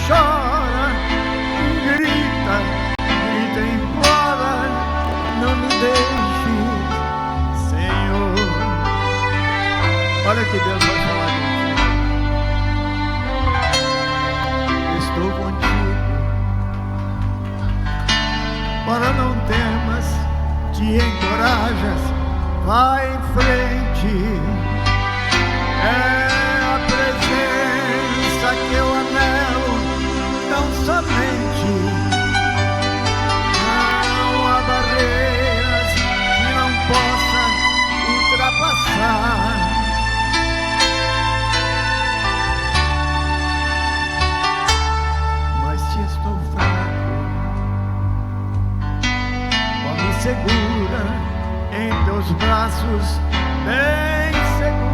chora, grita, implora, não me deixe, Senhor. Olha que Deus vai falar contigo. Estou contigo. Ora, não temas, te encorajas, vai em frente. É a presença que eu anelo, tão somente. Não há barreiras que não possa ultrapassar. Mas se estou fraco, ó, me segura em teus braços, bem seguro.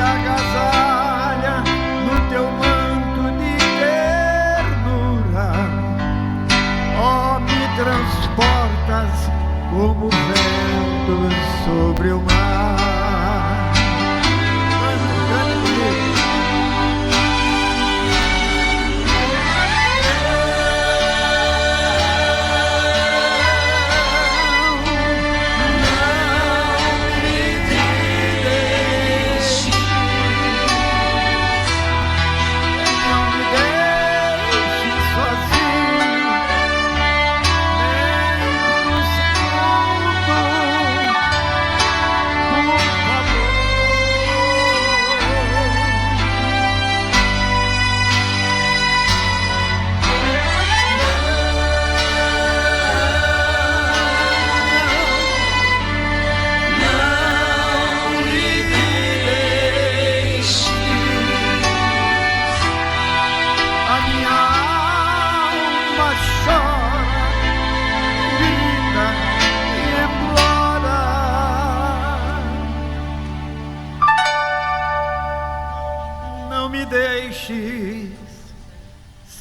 Agasalha no teu manto de ternura, ó, me transportas como vento sobre o mar. Cante, cante comigo.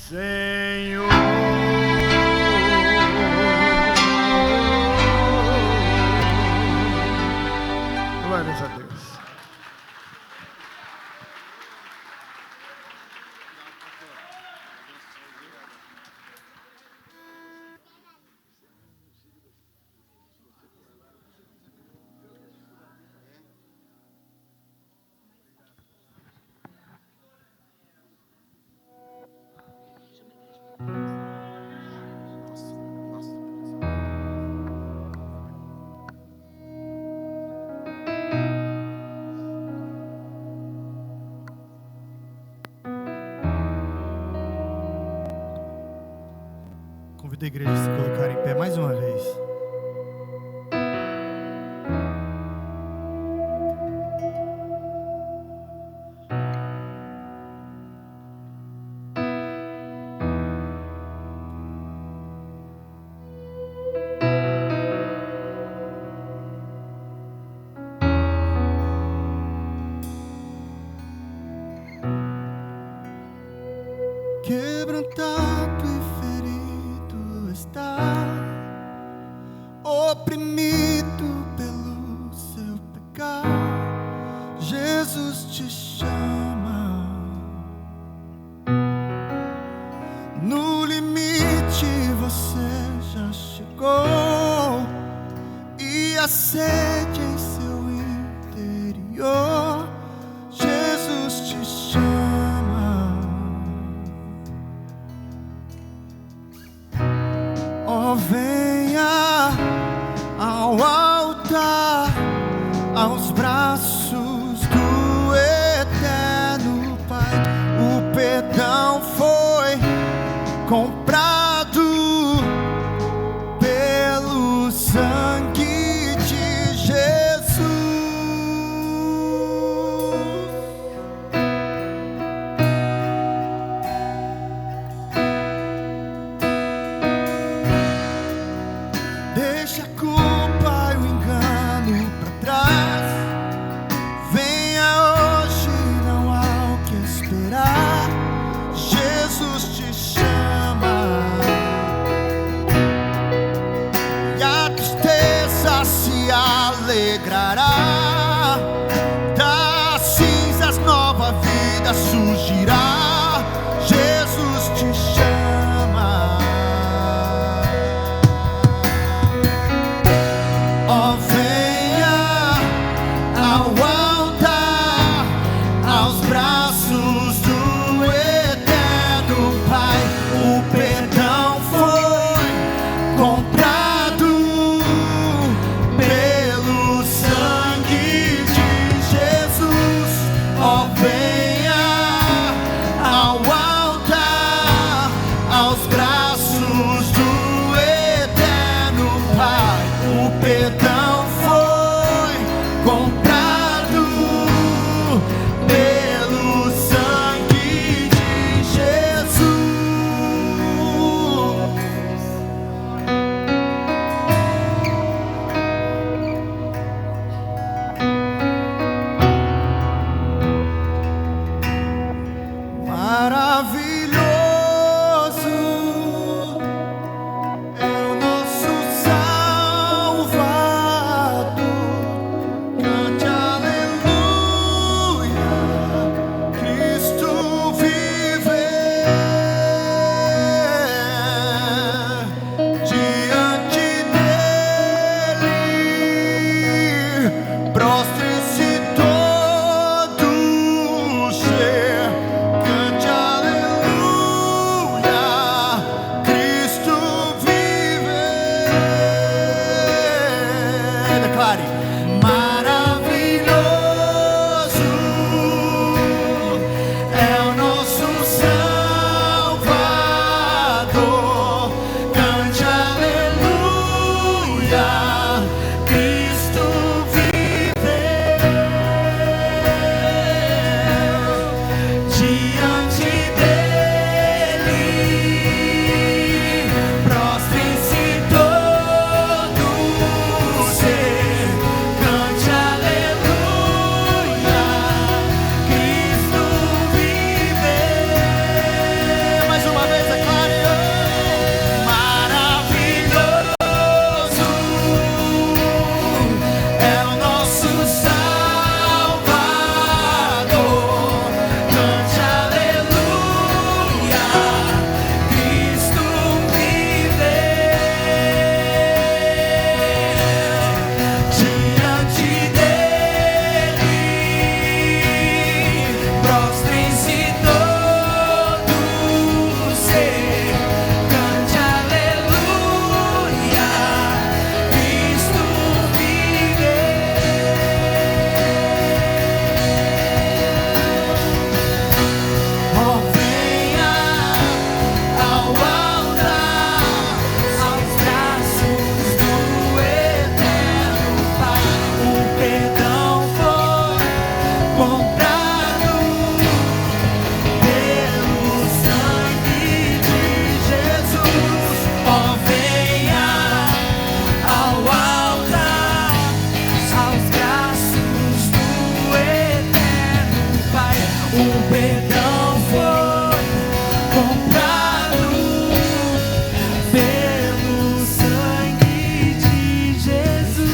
Senhor. Glórias a Deus. Convido a igreja a se colocar em pé mais uma vez. Quebrantado e ferido está, oprimido pelo seu pecado. Jesus te chama. No limite você já chegou, e a sede em seu interior. Jesus te chama. Venha ao altar, aos braços do eterno Pai. O perdão foi comprado pelo sangue de Jesus. Deixa a culpa e o engano pra trás. Venha hoje, não há o que esperar. Jesus te chama. fugirá. Jesus te chama. Ó, venha ao altar, aos braços do eterno Pai. O perdão foi comprado pelo sangue de Jesus. Ó, venha ao altar, aos braços do eterno Pai. O perdão foi comprado pelo sangue de Jesus. Maravilhoso é o nosso Salvador. Cante aleluia, Cristo vive. Diante dele, prostre-se todo ser. Cante aleluia, Cristo vive. Declare: maravilhoso é o nosso Salvador. Cante aleluia, Cristo vive. Diante dele, prostre-se todo ser. Cante aleluia, Cristo vive. Mais uma vez, declare: maravilhoso é o nosso Salvador. Cante aleluia, Cristo vive. Diante dele, prostre-se todo ser. Cante aleluia, Cristo vive. Ó, venha ao altar, aos braços do eterno Pai. O perdão foi comprado pelo sangue de Jesus. Ó, venha ao altar, aos braços do eterno Pai. O perdão foi comprado pelo sangue de Jesus.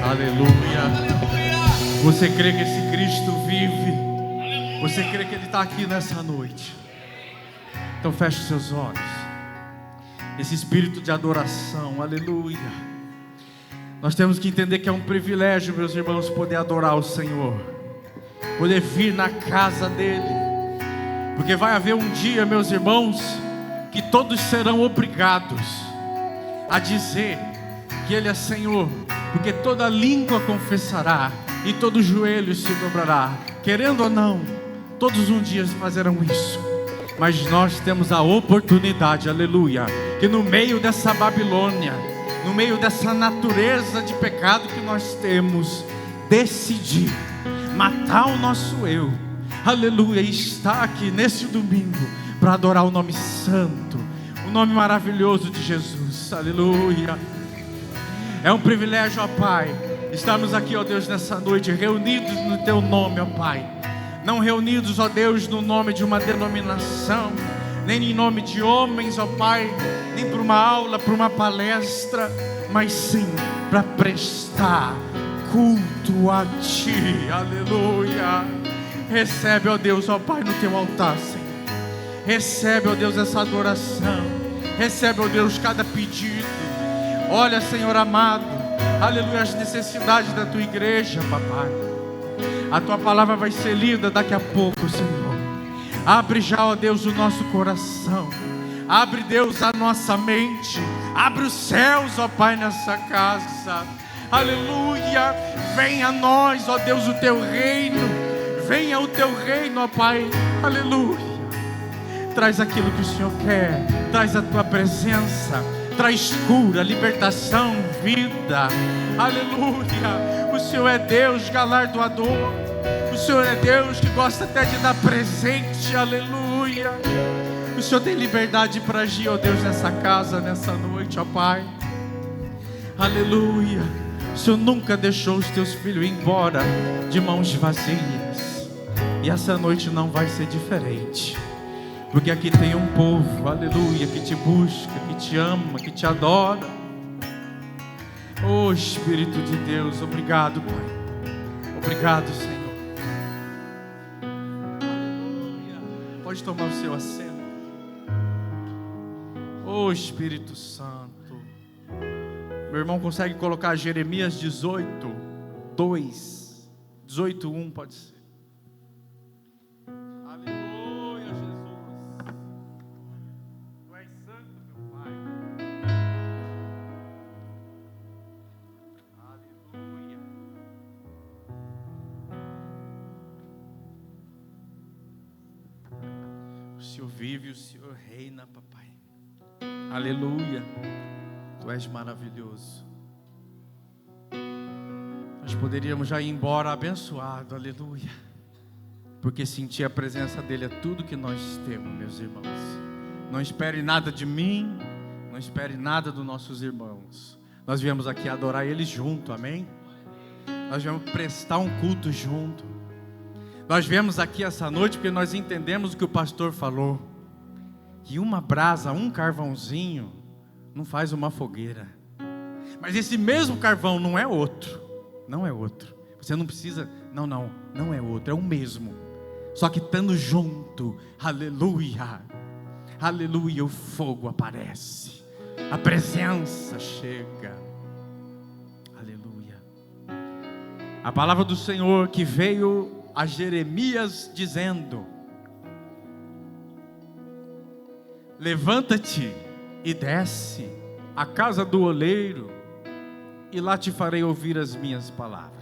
Aleluia. Você crê que esse Cristo vive? Você crê que Ele está aqui nessa noite? Então feche seus olhos. Esse espírito de adoração, aleluia. Nós temos que entender que é um privilégio, meus irmãos, poder adorar o Senhor, poder vir na casa dEle, porque vai haver um dia, meus irmãos, que todos serão obrigados a dizer que Ele é Senhor, porque toda língua confessará e todo joelho se dobrará. Querendo ou não, todos um dia fazerão isso. Mas nós temos a oportunidade, aleluia, que no meio dessa Babilônia, no meio dessa natureza de pecado que nós temos, decidir matar o nosso eu, aleluia, e estar aqui nesse domingo para adorar o nome santo, o nome maravilhoso de Jesus, aleluia. É um privilégio, ó Pai, estarmos aqui, ó Deus, nessa noite, reunidos no Teu nome, ó Pai. Não reunidos, ó Deus, no nome de uma denominação, nem em nome de homens, ó Pai, nem para uma aula, para uma palestra, mas sim para prestar culto a Ti. Aleluia. Recebe, ó Deus, ó Pai, no Teu altar, Senhor. Recebe, ó Deus, essa adoração. Recebe, ó Deus, cada pedido. Olha, Senhor amado, aleluia, as necessidades da Tua igreja, papai. A Tua palavra vai ser lida daqui a pouco, Senhor. Abre já, ó Deus, o nosso coração. Abre, Deus, a nossa mente. Abre os céus, ó Pai, nessa casa. Aleluia. Venha a nós, ó Deus, o Teu reino. Venha o Teu reino, ó Pai. Aleluia. Traz aquilo que o Senhor quer. Traz a Tua presença. Traz cura, libertação, vida. Aleluia. O Senhor é Deus galardoador. O Senhor é Deus que gosta até de dar presente. Aleluia. O Senhor tem liberdade para agir, ó Deus, nessa casa, nessa noite, ó Pai. Aleluia. O Senhor nunca deixou os Teus filhos ir embora de mãos vazias. E essa noite não vai ser diferente. Porque aqui tem um povo, aleluia, que Te busca, que Te ama, que Te adora. Oh Espírito de Deus, obrigado, Pai. Obrigado, Senhor. Aleluia. Pode tomar o seu assento. Oh Espírito Santo. Meu irmão consegue colocar Jeremias 18, 2, 18, 1, pode ser. Aleluia, Jesus. Tu és santo, meu Pai. Aleluia. O Senhor vive, o Senhor reina, papai. Aleluia. Tu és maravilhoso. Nós poderíamos já ir embora abençoado, aleluia. Porque sentir a presença dEle é tudo que nós temos, meus irmãos. Não espere nada de mim, não espere nada dos nossos irmãos. Nós viemos aqui adorar Ele junto, amém? Nós viemos prestar um culto junto. Nós viemos aqui essa noite porque nós entendemos o que o pastor falou. Que uma brasa, um carvãozinho não faz uma fogueira. Mas esse mesmo carvão não é outro. Não é outro. Você não precisa, não é outro, é o mesmo. Só que estando junto, aleluia. Aleluia, o fogo aparece. A presença chega. Aleluia. A palavra do Senhor que veio a Jeremias dizendo: levanta-te e desce à casa do oleiro, e lá te farei ouvir as minhas palavras.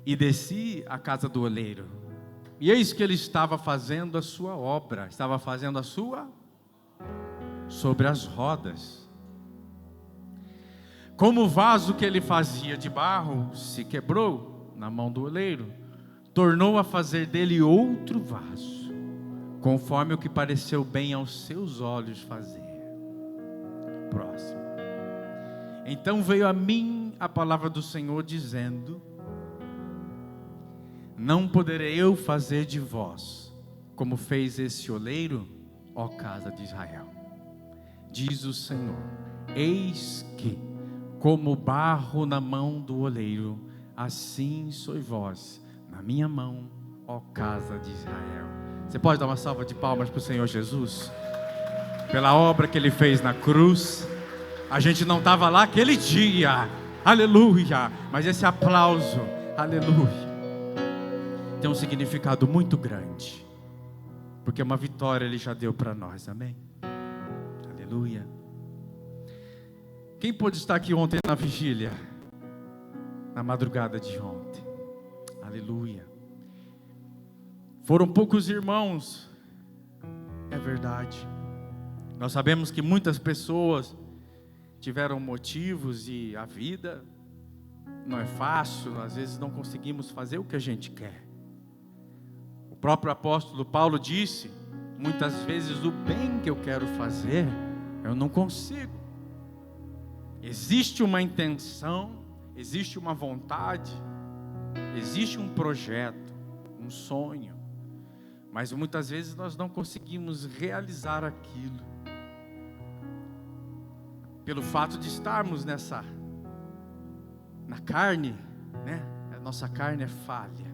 E desci à casa do oleiro, e eis que ele estava fazendo a sua obra, estava fazendo a sua sobre as rodas. Como o vaso que ele fazia de barro se quebrou na mão do oleiro, tornou a fazer dele outro vaso, conforme o que pareceu bem aos seus olhos fazer. Próximo. Então veio a mim a palavra do Senhor dizendo: não poderei eu fazer de vós como fez esse oleiro, ó casa de Israel. Diz o Senhor: eis que, como barro na mão do oleiro, assim sois vós na minha mão, ó casa de Israel. Você pode dar uma salva de palmas para o Senhor Jesus? Pela obra que Ele fez na cruz. A gente não estava lá aquele dia, aleluia, mas esse aplauso, aleluia, tem um significado muito grande, porque uma vitória Ele já deu para nós, amém? Aleluia. Quem pôde estar aqui ontem na vigília? Na madrugada de ontem, aleluia. Foram poucos irmãos, é verdade. Nós sabemos que muitas pessoas tiveram motivos e a vida não é fácil, às vezes não conseguimos fazer o que a gente quer. O próprio apóstolo Paulo disse: muitas vezes o bem que eu quero fazer, eu não consigo. Existe uma intenção, existe uma vontade, existe um projeto, um sonho, mas muitas vezes nós não conseguimos realizar aquilo. pelo fato de estarmos na carne, né? A nossa carne é falha.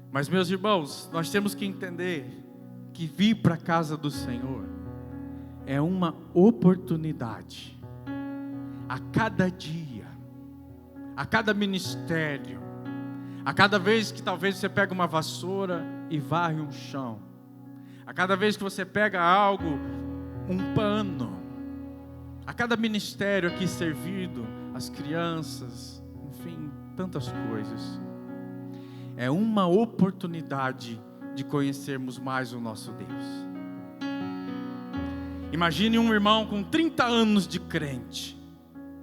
Mas, meus irmãos, nós temos que entender que vir para a casa do Senhor é uma oportunidade. A cada dia, a cada ministério, a cada vez que talvez você pega uma vassoura e varre um chão, a cada vez que você pega algo, um pano, a cada ministério aqui servido, as crianças, enfim, tantas coisas, é uma oportunidade de conhecermos mais o nosso Deus. Imagine um irmão com 30 anos de crente,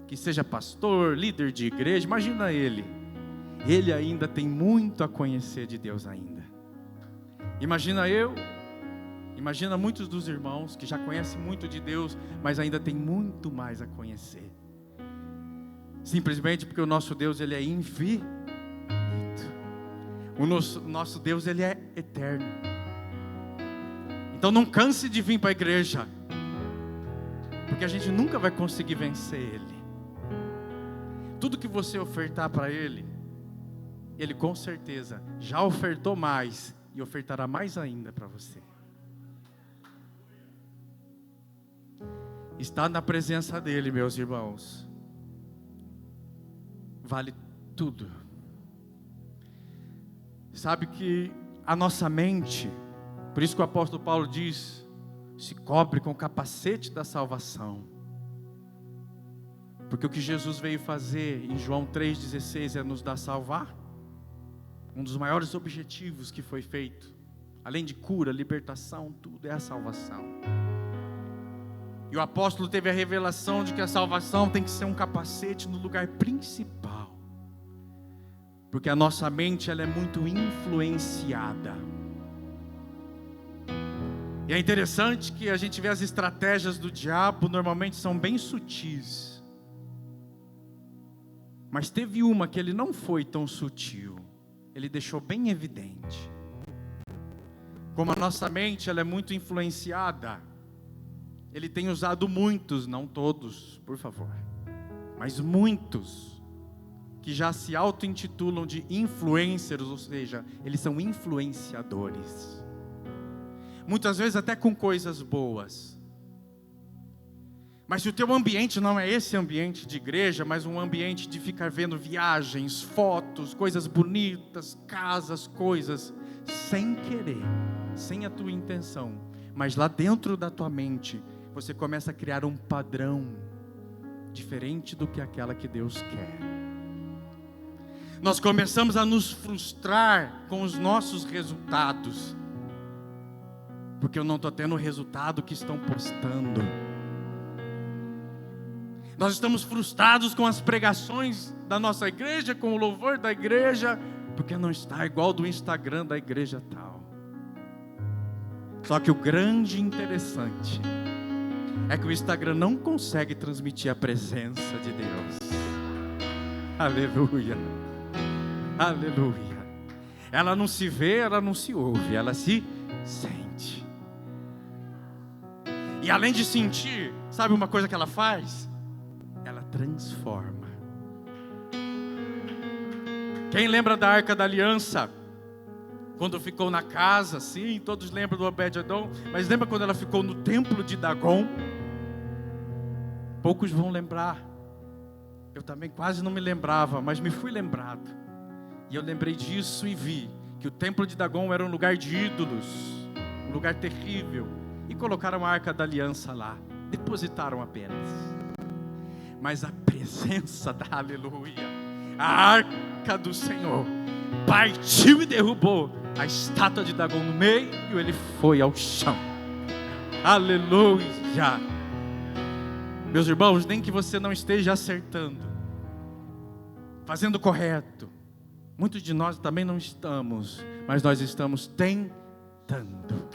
que seja pastor, líder de igreja, imagina ele ainda tem muito a conhecer de Deus ainda. Imagina muitos dos irmãos que já conhecem muito de Deus, mas ainda tem muito mais a conhecer. Simplesmente porque o nosso Deus, ele é infinito. O nosso Deus, ele é eterno. Então não canse de vir para a igreja, porque a gente nunca vai conseguir vencer Ele. Tudo que você ofertar para Ele, Ele com certeza já ofertou mais e ofertará mais ainda para você. Estar na presença dEle, meus irmãos, vale tudo. Sabe que a nossa mente, por isso que o apóstolo Paulo diz, se cobre com o capacete da salvação. Porque o que Jesus veio fazer em João 3,16 é nos dar salvar. Um dos maiores objetivos que foi feito, além de cura, libertação, tudo é a salvação. E o apóstolo teve a revelação de que a salvação tem que ser um capacete no lugar principal. Porque a nossa mente, ela é muito influenciada. E é interessante que a gente vê as estratégias do diabo, normalmente são bem sutis. Mas teve uma que ele não foi tão sutil. Ele deixou bem evidente. Como a nossa mente, ela é muito influenciada, ele tem usado muitos, não todos, por favor, mas muitos, que já se auto-intitulam de influencers, ou seja, eles são influenciadores. Muitas vezes até com coisas boas. Mas se o teu ambiente não é esse ambiente de igreja, mas um ambiente de ficar vendo viagens, fotos, coisas bonitas, casas, coisas, sem querer, sem a tua intenção, mas lá dentro da tua mente, você começa a criar um padrão diferente do que aquela que Deus quer. Nós começamos a nos frustrar com os nossos resultados, porque eu não estou tendo o resultado que estão postando. Nós estamos frustrados com as pregações da nossa igreja, com o louvor da igreja, porque não está igual do Instagram da igreja tal. Só que o grande interessante é que o Instagram não consegue transmitir a presença de Deus. Aleluia, aleluia. Ela não se vê, ela não se ouve, ela se sente. E além de sentir, sabe uma coisa que ela faz? Ela transforma. Quem lembra da Arca da Aliança? Quando ficou na casa, sim, todos lembram do Obed-Edom, mas lembra quando ela ficou no templo de Dagon? Poucos vão lembrar. Eu também quase não me lembrava, mas me fui lembrado. E eu lembrei disso e vi que o templo de Dagon era um lugar de ídolos, um lugar terrível. E colocaram a Arca da Aliança lá, depositaram apenas. Mas a presença da aleluia, a Arca do Senhor, partiu e derrubou a estátua de Dagon no meio, e ele foi ao chão. Aleluia. Meus irmãos, nem que você não esteja acertando, fazendo correto, muitos de nós também não estamos, mas nós estamos tentando.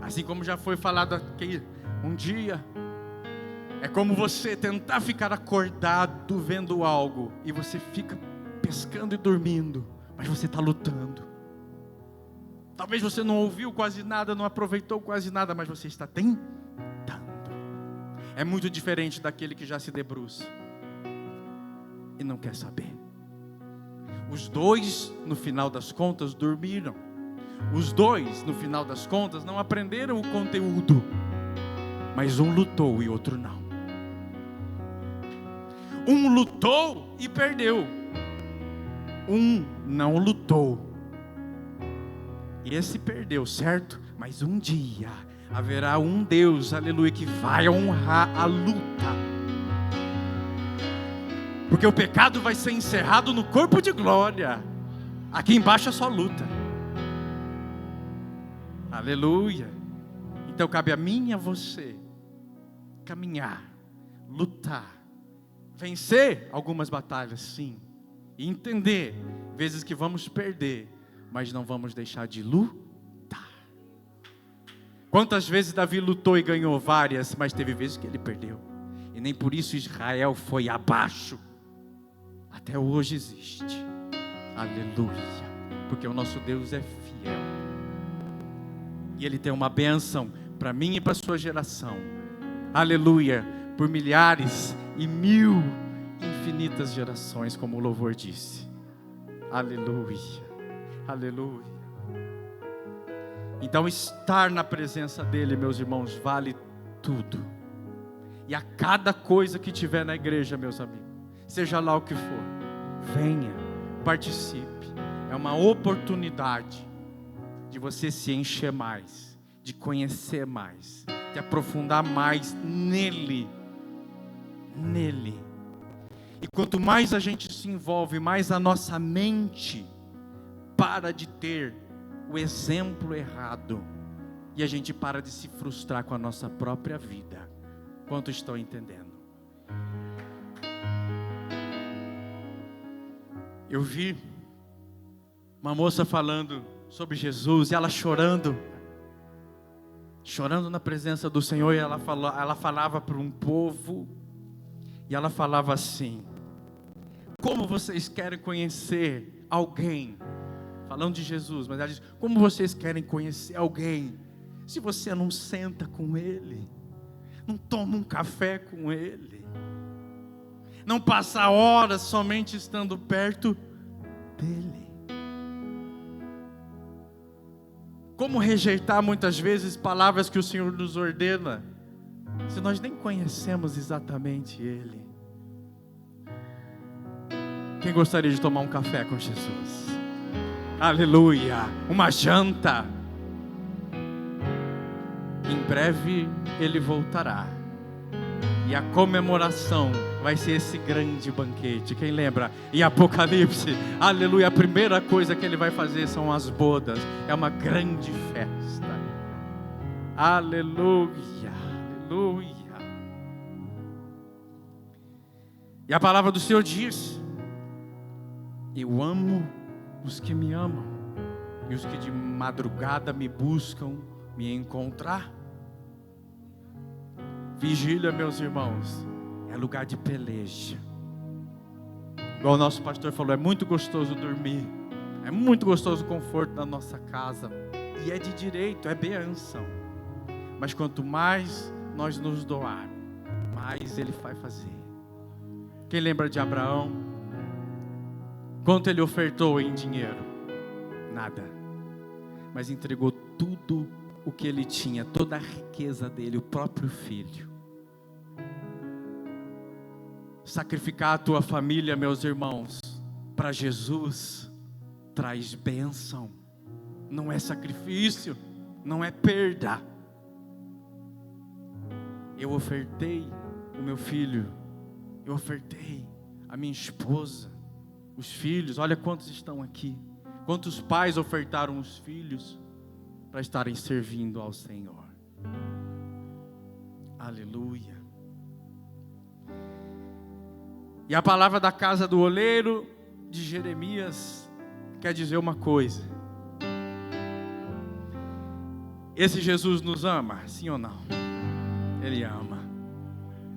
Assim como já foi falado aqui um dia, é como você tentar ficar acordado vendo algo, e você fica pescando e dormindo, mas você está lutando. Talvez você não ouviu quase nada, não aproveitou quase nada, mas você está tentando. É muito diferente daquele que já se debruça e não quer saber. Os dois, no final das contas, dormiram. Os dois, no final das contas, não aprenderam o conteúdo. Mas um lutou e outro não. Um lutou e perdeu. Um não lutou. E esse perdeu, certo? Mas um dia haverá um Deus, aleluia, que vai honrar a luta. Porque o pecado vai ser encerrado no corpo de glória. Aqui embaixo é só luta. Aleluia. Então cabe a mim e a você caminhar, lutar, vencer algumas batalhas, sim, e entender vezes que vamos perder, mas não vamos deixar de lutar. Quantas vezes Davi lutou e ganhou várias, mas teve vezes que ele perdeu, e nem por isso Israel foi abaixo. Até hoje existe. Aleluia. Porque o nosso Deus é fiel. E Ele tem uma bênção para mim e para a sua geração. Aleluia. Por milhares e mil infinitas gerações, como o louvor disse. Aleluia. Aleluia. Então estar na presença dEle, meus irmãos, vale tudo. E a cada coisa que tiver na igreja, meus amigos, seja lá o que for, venha, participe. É uma oportunidade de você se encher mais, de conhecer mais, de aprofundar mais nele. Nele. E quanto mais a gente se envolve, mais a nossa mente para de ter o exemplo errado, e a gente para de se frustrar com a nossa própria vida. Quantos estão entendendo? Eu vi uma moça falando sobre Jesus, e ela chorando na presença do Senhor, e ela falava para um povo, e ela falava assim: como vocês querem conhecer alguém? Falando de Jesus, mas ela diz: como vocês querem conhecer alguém, se você não senta com ele, não toma um café com ele, não passa horas somente estando perto dele? Como rejeitar muitas vezes palavras que o Senhor nos ordena, se nós nem conhecemos exatamente ele? Quem gostaria de tomar um café com Jesus? Aleluia! Uma janta. Em breve ele voltará, e a comemoração vai ser esse grande banquete. Quem lembra? Em Apocalipse, aleluia, a primeira coisa que ele vai fazer são as bodas. É uma grande festa. Aleluia, aleluia. E a palavra do Senhor diz: eu amo os que me amam, e os que de madrugada me buscam me encontrar. Vigília, meus irmãos, é lugar de peleja. Igual o nosso pastor falou, é muito gostoso dormir, é muito gostoso o conforto da nossa casa, e é de direito, é bênção. Mas quanto mais nós nos doar, mais ele vai fazer. Quem lembra de Abraão? Quanto ele ofertou em dinheiro? Nada. Mas entregou tudo o que ele tinha, toda a riqueza dele, o próprio filho. Sacrificar a tua família, meus irmãos, para Jesus, traz bênção. Não é sacrifício, não é perda. Eu ofertei o meu filho, eu ofertei a minha esposa, os filhos. Olha quantos estão aqui, quantos pais ofertaram os filhos para estarem servindo ao Senhor. Aleluia. E a palavra da casa do oleiro de Jeremias quer dizer uma coisa: esse Jesus nos ama, sim ou não? Ele ama.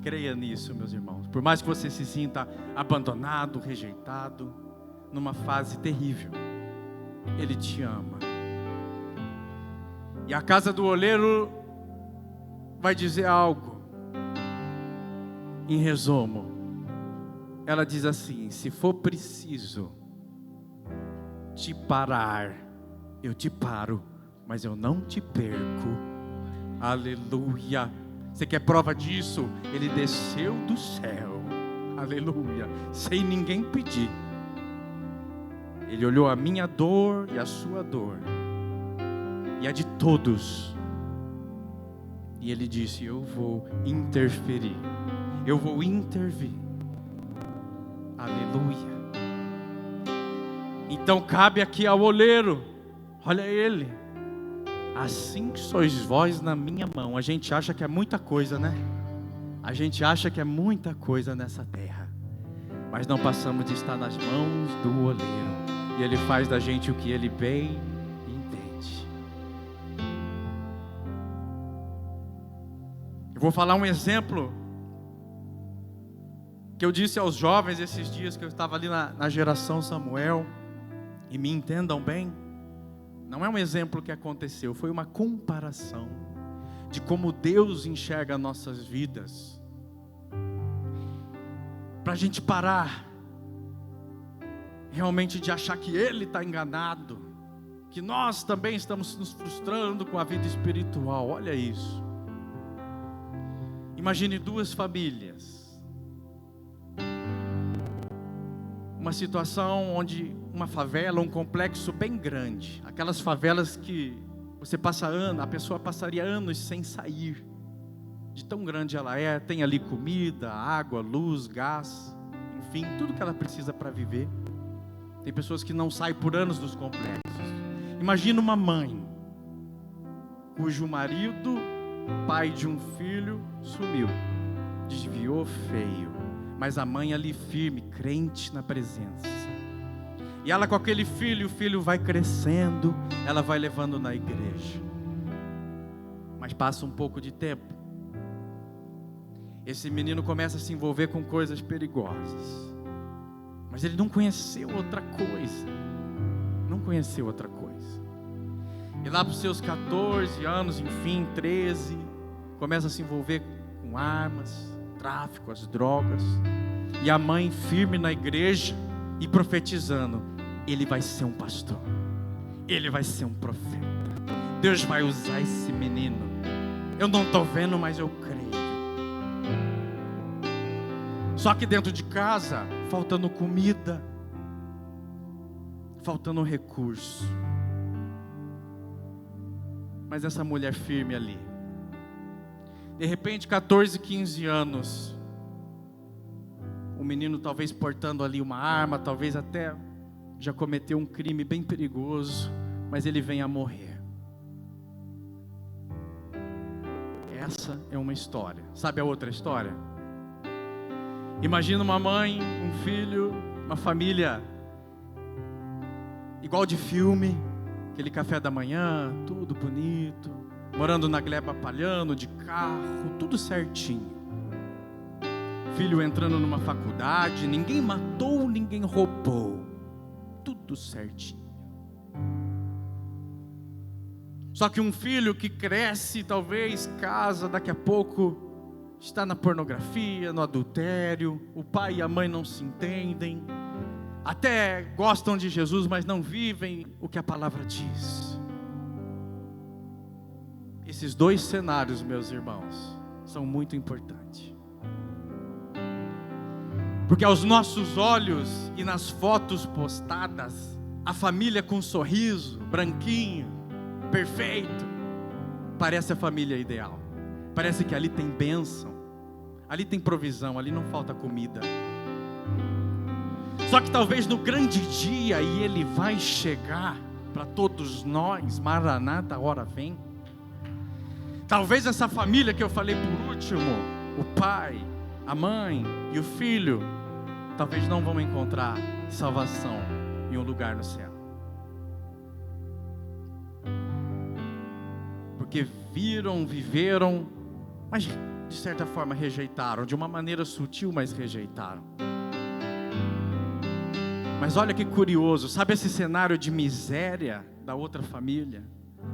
Creia nisso, meus irmãos. Por mais que você se sinta abandonado, rejeitado, numa fase terrível, Ele te ama. E a casa do oleiro vai dizer algo. Em resumo, ela diz assim: se for preciso te parar, eu te paro, mas eu não te perco. Aleluia. Você quer prova disso? Ele desceu do céu, aleluia, sem ninguém pedir. Ele olhou a minha dor e a sua dor, e a de todos, e Ele disse: eu vou interferir, eu vou intervir. Aleluia. Então cabe aqui ao oleiro, olha ele: assim que sois vós na minha mão. A gente acha que é muita coisa, né? A gente acha que é muita coisa nessa terra, mas não passamos de estar nas mãos do oleiro, e Ele faz da gente o que Ele bem entende. Eu vou falar um exemplo que eu disse aos jovens esses dias, que eu estava ali na geração Samuel, e me entendam bem, não é um exemplo que aconteceu, foi uma comparação de como Deus enxerga nossas vidas, para a gente parar realmente de achar que Ele está enganado, que nós também estamos nos frustrando com a vida espiritual. Olha isso. Imagine duas famílias, uma situação onde uma favela, um complexo bem grande, aquelas favelas que você passa anos, a pessoa passaria anos sem sair, de tão grande ela é. Tem ali comida, água, luz, gás, enfim, tudo que ela precisa para viver. Tem pessoas que não saem por anos dos complexos. Imagina uma mãe cujo marido, pai de um filho, sumiu, desviou feio, mas a mãe ali firme, crente na presença. E ela com aquele filho, o filho vai crescendo, ela vai levando na igreja. Mas passa um pouco de tempo, esse menino começa a se envolver com coisas perigosas, mas ele não conheceu outra coisa. Não conheceu outra coisa. E lá para os seus 14 anos, enfim, 13, começa a se envolver com armas, tráfico, as drogas. E a mãe firme na igreja e profetizando: ele vai ser um pastor, ele vai ser um profeta, Deus vai usar esse menino. Eu não estou vendo, mas eu creio. Só que dentro de casa, faltando comida, faltando recurso. Mas essa mulher firme ali, de repente 14, 15 anos, o menino talvez portando ali uma arma, talvez até já cometeu um crime bem perigoso, mas ele vem a morrer. Essa é uma história. Sabe a outra história? Imagina uma mãe, um filho, uma família igual de filme, aquele café da manhã, tudo bonito, morando na gleba palhando, de carro, tudo certinho. Filho entrando numa faculdade, ninguém matou, ninguém roubou, tudo certinho. Só que um filho que cresce, talvez casa, daqui a pouco está na pornografia, no adultério, o pai e a mãe não se entendem, até gostam de Jesus, mas não vivem o que a palavra diz. Esses dois cenários, meus irmãos, são muito importantes, porque aos nossos olhos e nas fotos postadas, a família com um sorriso, branquinho, perfeito, parece a família ideal. Parece que ali tem bênção, ali tem provisão, ali não falta comida. Só que talvez no grande dia, e ele vai chegar para todos nós, Maranata, a hora vem. Talvez essa família que eu falei por último, o pai, a mãe e o filho, talvez não vão encontrar salvação em um lugar no céu, porque viram, viveram, mas de certa forma rejeitaram, de uma maneira sutil, mas rejeitaram. Mas olha que curioso, sabe esse cenário de miséria da outra família?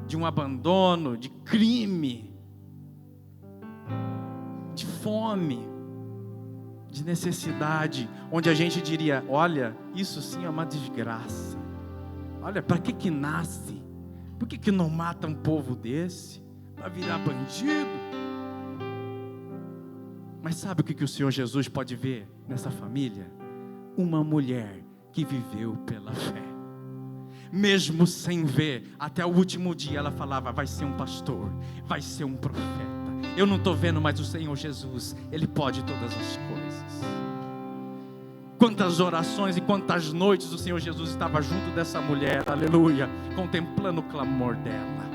de um abandono, de crime, de fome, de necessidade, onde a gente diria: olha, isso sim é uma desgraça. Olha, para que nasce? Por que não mata um povo desse? Para virar bandido? Mas sabe o que o Senhor Jesus pode ver nessa família? Uma mulher que viveu pela fé. Mesmo sem ver, até o último dia ela falava: vai ser um pastor, vai ser um profeta. Eu não estou vendo, mas o Senhor Jesus, Ele pode todas as coisas. Quantas orações e quantas noites o Senhor Jesus estava junto dessa mulher, aleluia, contemplando o clamor dela.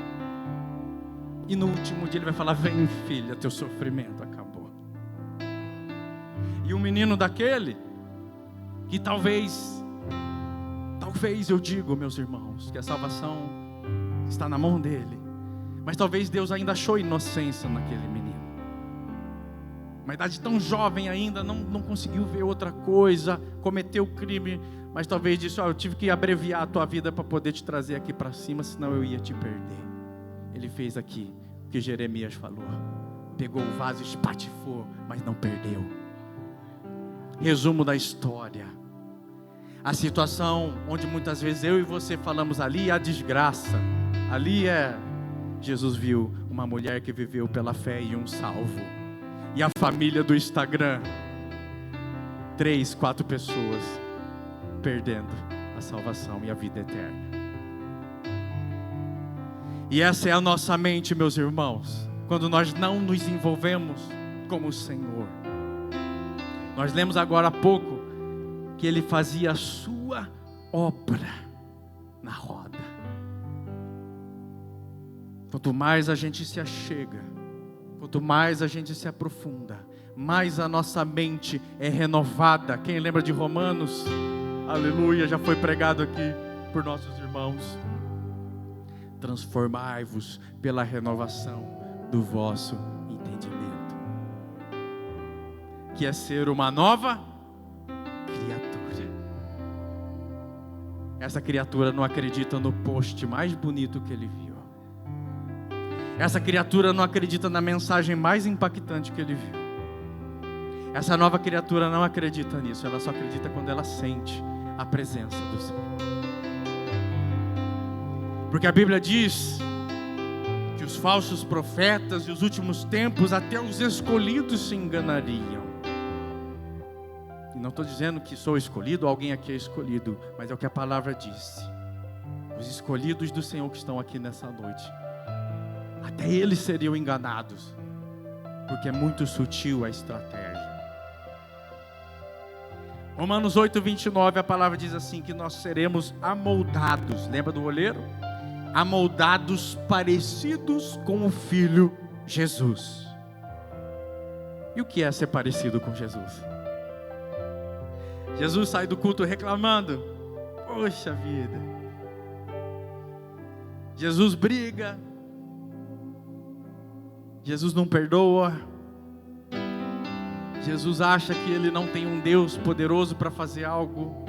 E no último dia Ele vai falar: vem, filha, teu sofrimento acabou. E um menino daquele, que talvez eu digo, meus irmãos, que a salvação está na mão dele, mas talvez Deus ainda achou inocência naquele menino. Uma idade tão jovem ainda, não conseguiu ver outra coisa, cometeu crime, mas talvez disse: eu tive que abreviar a tua vida para poder te trazer aqui para cima, senão eu ia te perder. Ele fez aqui o que Jeremias falou: pegou o vaso e espatifou, mas não perdeu. Resumo da história: a situação onde muitas vezes eu e você falamos, ali é a desgraça, ali é... Jesus viu uma mulher que viveu pela fé e um salvo. E a família do Instagram, 3, 4 pessoas perdendo a salvação e a vida eterna. E essa é a nossa mente, meus irmãos, quando nós não nos envolvemos com o Senhor. Nós lemos agora há pouco que Ele fazia a sua obra na roda. Quanto mais a gente se achega, quanto mais a gente se aprofunda, mais a nossa mente é renovada. Quem lembra de Romanos? Aleluia, já foi pregado aqui por nossos irmãos. Transformai-vos pela renovação do vosso entendimento, que é ser uma nova criatura. Essa criatura não acredita no post mais bonito que ele viu. Essa criatura não acredita na mensagem mais impactante que ele viu. Essa nova criatura não acredita nisso. Ela só acredita quando ela sente a presença do Senhor. Porque a Bíblia diz que os falsos profetas e os últimos tempos, até os escolhidos se enganariam. E não estou dizendo que sou escolhido, alguém aqui é escolhido, mas é o que a palavra diz. Os escolhidos do Senhor que estão aqui nessa noite, até eles seriam enganados, porque é muito sutil a estratégia. Romanos 8, 29, a palavra diz assim, que nós seremos amoldados. Lembra do oleiro? Amoldados, parecidos com o Filho Jesus. E o que é ser parecido com Jesus? Jesus sai do culto reclamando: poxa vida. Jesus briga. Jesus não perdoa. Jesus acha que Ele não tem um Deus poderoso para fazer algo.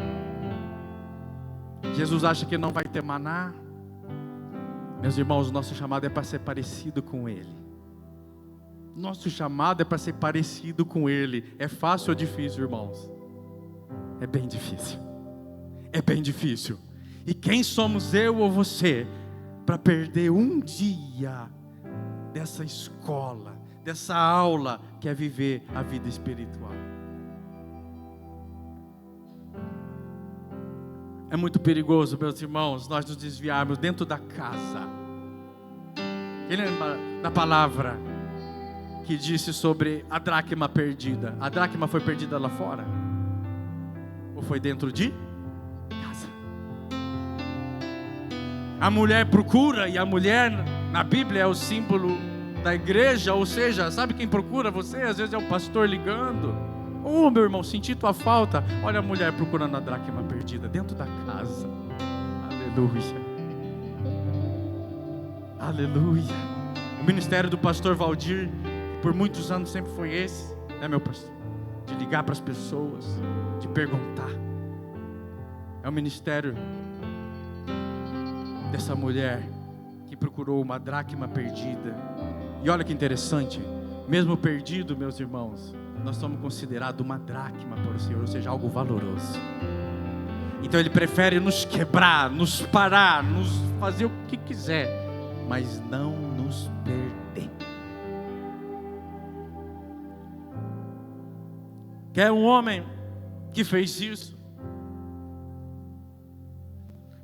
Jesus acha que não vai ter maná. Meus irmãos, nosso chamado é para ser parecido com Ele. Nosso chamado é para ser parecido com Ele. É fácil ou difícil, irmãos? É bem difícil. É bem difícil. E quem somos eu ou você para perder um dia dessa escola, dessa aula que é viver a vida espiritual? É muito perigoso, meus irmãos, nós nos desviarmos dentro da casa. Quem lembra da palavra que disse sobre a dracma perdida? A dracma foi perdida lá fora? Ou foi dentro de casa? A mulher procura, e a mulher na Bíblia é o símbolo da igreja, ou seja, sabe quem procura você? Às vezes é o pastor ligando: ô meu irmão, senti tua falta. Olha a mulher procurando a dracma perdida dentro da casa. Aleluia. Aleluia. O ministério do pastor Valdir, por muitos anos sempre foi esse, né, meu pastor? De ligar para as pessoas, de perguntar. É o ministério dessa mulher que procurou uma dracma perdida. E olha que interessante, mesmo perdido, meus irmãos, nós somos considerados uma dracma para o Senhor, ou seja, algo valoroso. Então Ele prefere nos quebrar, nos parar, nos fazer o que quiser, mas não nos perder. Quer um homem que fez isso?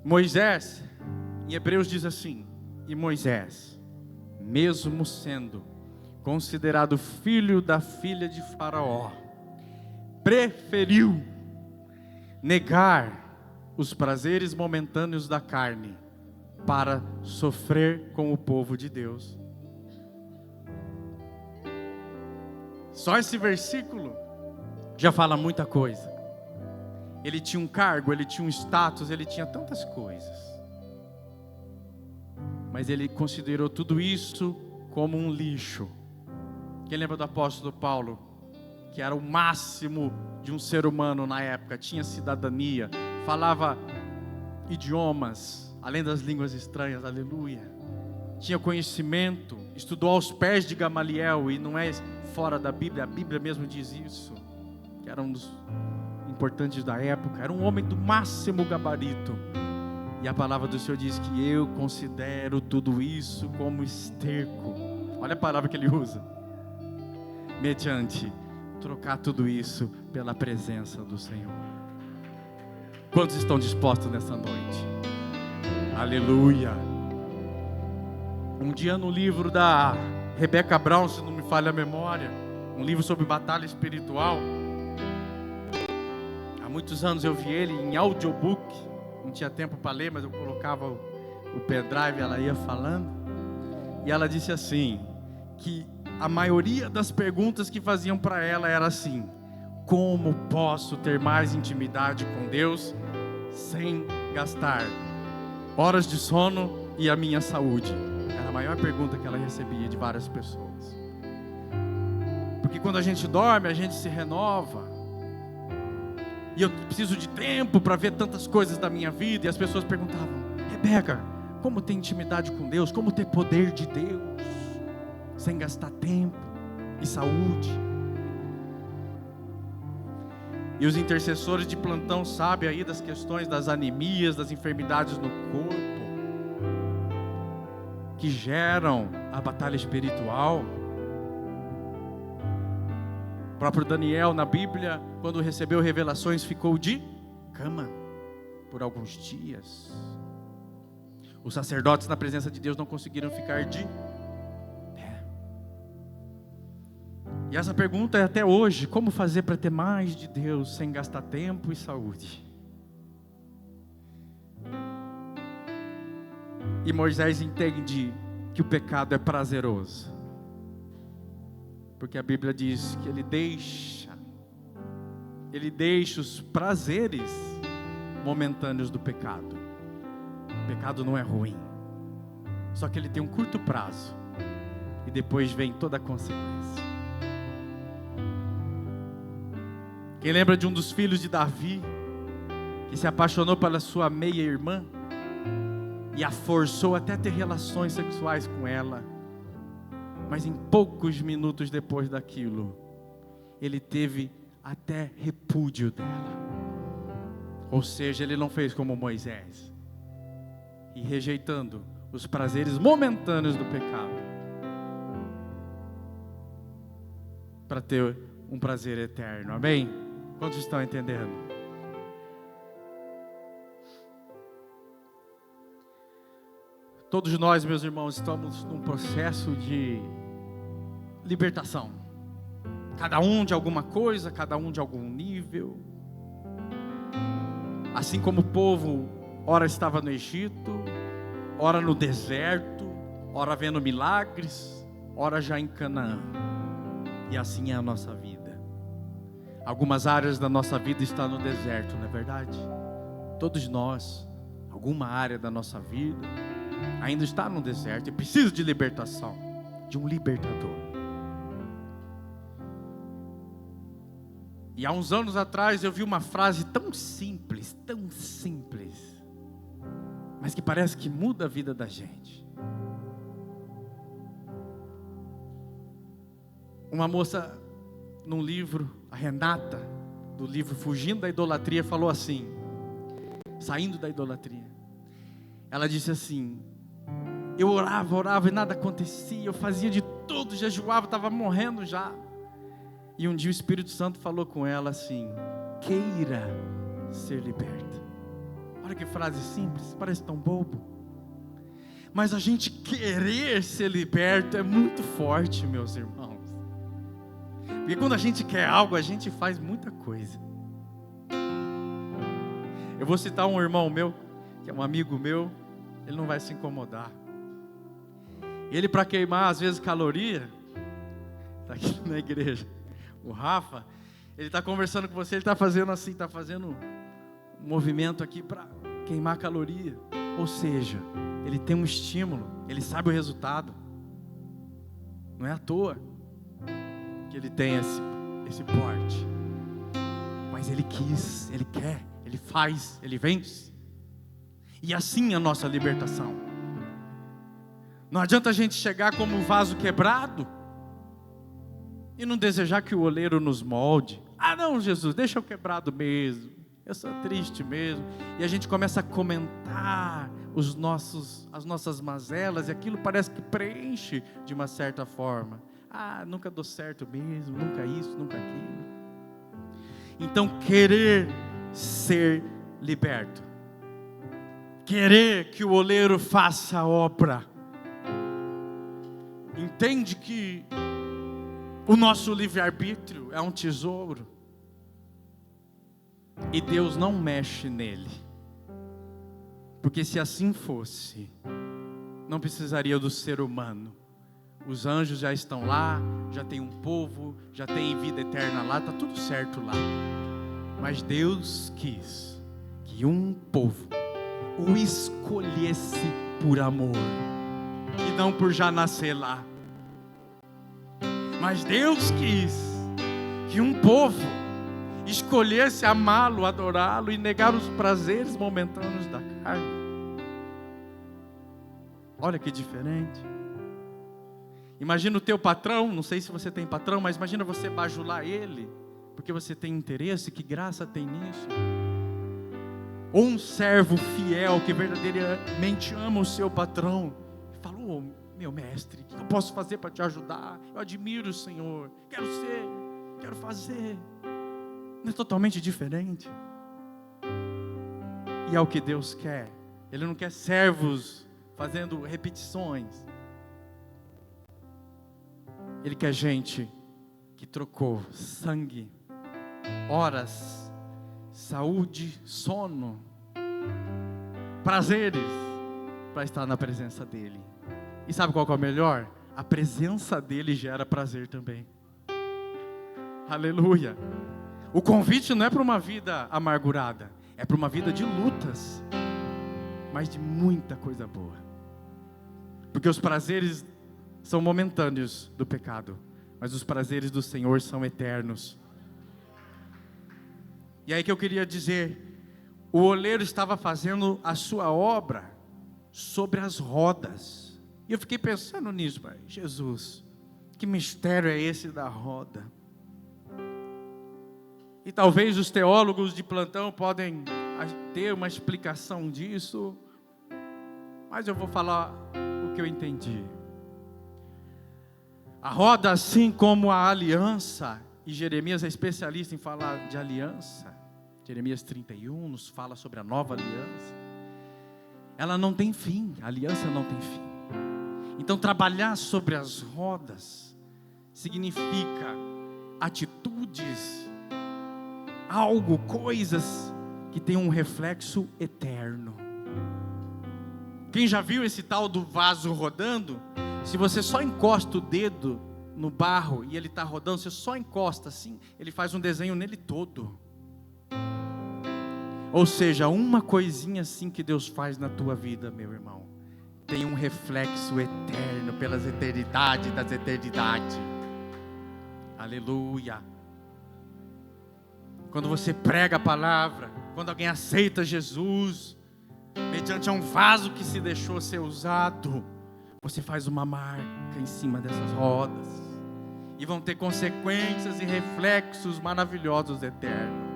Moisés, em Hebreus diz assim: e Moisés, mesmo sendo considerado filho da filha de Faraó, preferiu negar os prazeres momentâneos da carne para sofrer com o povo de Deus. Só esse versículo já fala muita coisa. Ele tinha um cargo, ele tinha um status, ele tinha tantas coisas, mas ele considerou tudo isso como um lixo. Quem lembra do apóstolo Paulo, que era o máximo de um ser humano na época, tinha cidadania, falava idiomas, além das línguas estranhas, aleluia, tinha conhecimento, estudou aos pés de Gamaliel, e não é fora da Bíblia, a Bíblia mesmo diz isso, que era um dos importantes da época, era um homem do máximo gabarito, e a palavra do Senhor diz que eu considero tudo isso como esterco. Olha a palavra que ele usa, mediante trocar tudo isso pela presença do Senhor. Quantos estão dispostos nessa noite? Aleluia. Um dia no livro da Rebecca Brown, se não me falha a memória, um livro sobre batalha espiritual, há muitos anos eu vi ele em audiobook, não tinha tempo para ler, mas eu colocava o pendrive, ela ia falando, e ela disse assim, que a maioria das perguntas que faziam para ela era assim: como posso ter mais intimidade com Deus sem gastar horas de sono e a minha saúde? Era a maior pergunta que ela recebia de várias pessoas. Porque quando a gente dorme, a gente se renova, e eu preciso de tempo para ver tantas coisas da minha vida. E as pessoas perguntavam: Rebeca, como ter intimidade com Deus? Como ter poder de Deus sem gastar tempo e saúde? E os intercessores de plantão sabem aí das questões das anemias, das enfermidades no corpo, que geram a batalha espiritual. O próprio Daniel na Bíblia, quando recebeu revelações, ficou de cama por alguns dias. Os sacerdotes na presença de Deus não conseguiram ficar de pé. E essa pergunta é até hoje: como fazer para ter mais de Deus sem gastar tempo e saúde? E Moisés entende que o pecado é prazeroso, porque a Bíblia diz que ele deixa os prazeres momentâneos do pecado. O pecado não é ruim, só que ele tem um curto prazo, e depois vem toda a consequência. Quem lembra de um dos filhos de Davi, que se apaixonou pela sua meia-irmã, e a forçou até a ter relações sexuais com ela, mas em poucos minutos depois daquilo, ele teve até repúdio dela. Ou seja, ele não fez como Moisés, e rejeitando os prazeres momentâneos do pecado, para ter um prazer eterno. Amém? Quantos estão entendendo? Todos nós, meus irmãos, estamos num processo de libertação. Cada um de alguma coisa, cada um de algum nível. Assim como o povo, ora estava no Egito, ora no deserto, ora vendo milagres, ora já em Canaã. E assim é a nossa vida. Algumas áreas da nossa vida estão no deserto, não é verdade? Todos nós, alguma área da nossa vida ainda está no deserto e precisa de libertação, de um libertador. E há uns anos atrás eu vi uma frase tão simples, mas que parece que muda a vida da gente. Uma moça, num livro, a Renata, do livro Fugindo da Idolatria, falou assim, saindo da idolatria. Ela disse assim: eu orava e nada acontecia, eu fazia de tudo, jejuava, estava morrendo já. E um dia o Espírito Santo falou com ela assim: queira ser liberta. Olha que frase simples, parece tão bobo. Mas a gente querer ser liberto é muito forte, meus irmãos. Porque quando a gente quer algo, a gente faz muita coisa. Eu vou citar um irmão meu, que é um amigo meu, ele não vai se incomodar. Ele, para queimar às vezes caloria, está aqui na igreja, o Rafa, ele está conversando com você, ele está fazendo assim, está fazendo um movimento aqui para queimar caloria. Ou seja, ele tem um estímulo, ele sabe o resultado. Não é à toa que ele tem esse porte. Mas ele quis, ele quer, ele faz, ele vence. E assim é a nossa libertação. Não adianta a gente chegar como um vaso quebrado e não desejar que o oleiro nos molde. Ah não, Jesus, deixa eu quebrado mesmo, eu sou triste mesmo. E a gente começa a comentar as nossas mazelas, e aquilo parece que preenche de uma certa forma. Ah, nunca dou certo mesmo, nunca isso, nunca aquilo. Então querer ser liberto, querer que o oleiro faça a obra. Entende que o nosso livre-arbítrio é um tesouro e Deus não mexe nele, porque se assim fosse, não precisaria do ser humano. Os anjos já estão lá, já tem um povo, já tem vida eterna lá, está tudo certo lá. Mas Deus quis que um povo o escolhesse por amor e não por já nascer lá. Mas Deus quis que um povo escolhesse amá-lo, adorá-lo e negar os prazeres momentâneos da carne. Olha que diferente. Imagina o teu patrão, não sei se você tem patrão, mas imagina você bajular ele, porque você tem interesse, que graça tem nisso? Ou um servo fiel, que verdadeiramente ama o seu patrão, e fala: oh, meu mestre, o que eu posso fazer para te ajudar? Eu admiro o Senhor, quero fazer. Não é totalmente diferente? E é o que Deus quer. Ele não quer servos fazendo repetições. Ele quer gente que trocou sangue, horas, saúde, sono, prazeres, para estar na presença dEle. E sabe qual que é o melhor? A presença dEle gera prazer também. Aleluia. O convite não é para uma vida amargurada, é para uma vida de lutas, mas de muita coisa boa. Porque os prazeres são momentâneos do pecado, mas os prazeres do Senhor são eternos. E aí que eu queria dizer, o oleiro estava fazendo a sua obra sobre as rodas. E eu fiquei pensando nisso, mas Jesus, que mistério é esse da roda? E talvez os teólogos de plantão podem ter uma explicação disso, mas eu vou falar o que eu entendi. A roda, assim como a aliança, e Jeremias é especialista em falar de aliança, Jeremias 31 nos fala sobre a nova aliança, ela não tem fim, a aliança não tem fim. Então trabalhar sobre as rodas significa atitudes, algo, coisas que tem um reflexo eterno. Quem já viu esse tal do vaso rodando? Se você só encosta o dedo no barro e ele está rodando, você só encosta assim, ele faz um desenho nele todo. Ou seja, uma coisinha assim que Deus faz na tua vida, meu irmão, tem um reflexo eterno pelas eternidades das eternidades. Aleluia. Quando você prega a palavra, quando alguém aceita Jesus, mediante um vaso que se deixou ser usado, você faz uma marca em cima dessas rodas. E e vão ter consequências e reflexos maravilhosos eternos.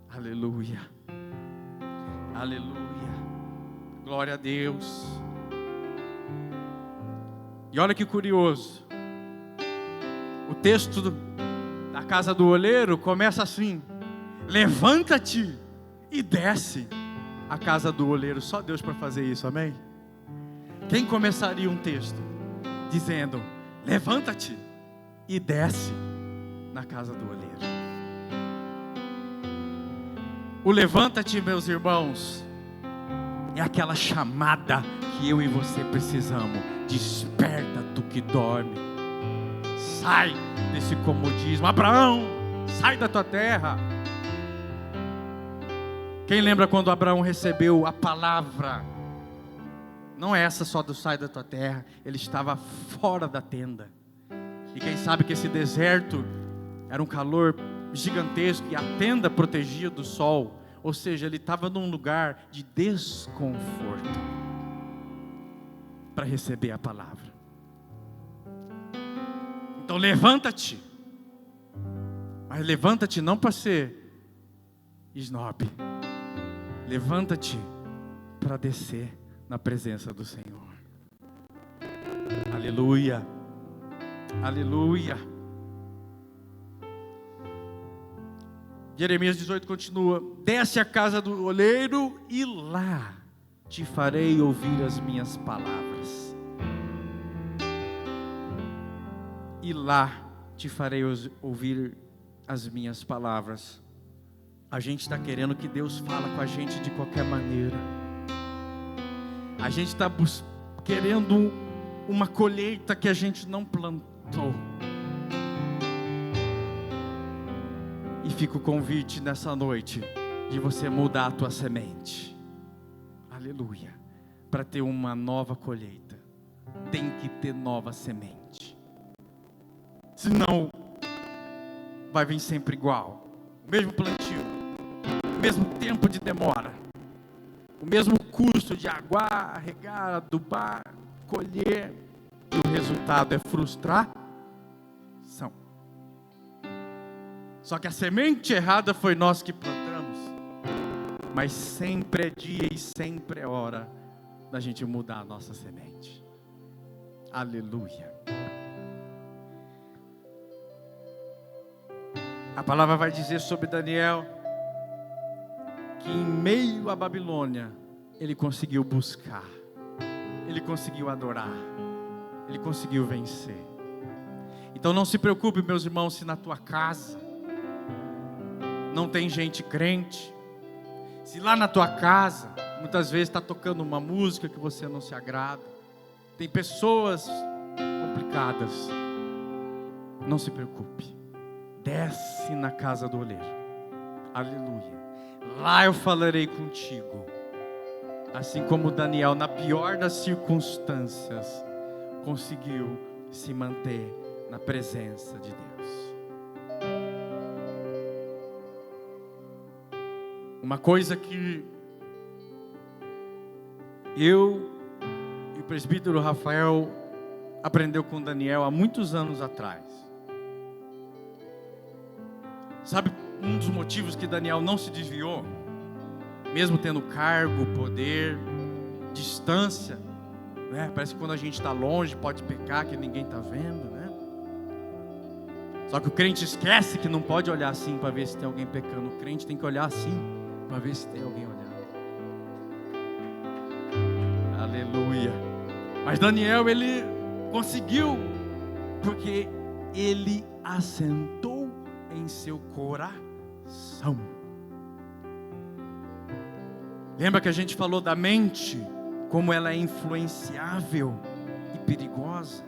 Aleluia, aleluia, glória a Deus. E olha que curioso, o texto da casa do oleiro começa assim: levanta-te e desce a casa do oleiro. Só Deus para fazer isso, amém? Quem começaria um texto dizendo: levanta-te e desce na casa do oleiro? O levanta-te, meus irmãos, é aquela chamada que eu e você precisamos. Desperta tu que dorme, sai desse comodismo. Abraão, sai da tua terra. Quem lembra quando Abraão recebeu a palavra? Não é essa só do sai da tua terra. Ele estava fora da tenda. E quem sabe que esse deserto era um calor gigantesco e a tenda protegia do sol. Ou seja, ele estava num lugar de desconforto para receber a palavra. Então levanta-te. Mas levanta-te não para ser snob. Levanta-te para descer na presença do Senhor. Aleluia, aleluia. Jeremias 18 continua: desce à casa do oleiro e lá te farei ouvir as minhas palavras. E lá te farei ouvir as minhas palavras. A gente está querendo que Deus fale com a gente de qualquer maneira. A gente está querendo uma colheita que a gente não plantou. E fica o convite nessa noite de você mudar a tua semente. Aleluia. Para ter uma nova colheita, tem que ter nova semente. Senão, vai vir sempre igual. O mesmo plantio, o mesmo tempo de demora, o mesmo custo de aguar, regar, adubar, colher. E o resultado é frustração. Só que a semente errada foi nós que plantamos. Mas sempre é dia e sempre é hora da gente mudar a nossa semente. Aleluia. A palavra vai dizer sobre Daniel que em meio à Babilônia ele conseguiu buscar, ele conseguiu adorar, ele conseguiu vencer. Então não se preocupe, meus irmãos, se na tua casa não tem gente crente, se lá na tua casa muitas vezes está tocando uma música que você não se agrada, tem pessoas complicadas. Não se preocupe, desce na casa do oleiro. Aleluia. Lá eu falarei contigo. Assim como Daniel, na pior das circunstâncias, conseguiu se manter na presença de Deus. Uma coisa que eu e o presbítero Rafael aprendeu com Daniel há muitos anos atrás. Sabe um dos motivos que Daniel não se desviou? Mesmo tendo cargo, poder, distância, né? Parece que quando a gente está longe pode pecar que ninguém está vendo, né? Só que o crente esquece que não pode olhar assim para ver se tem alguém pecando. O crente tem que olhar assim para ver se tem alguém olhando. Aleluia. Mas Daniel, ele conseguiu, porque ele assentou em seu coração. Lembra que a gente falou da mente, como ela é influenciável e perigosa?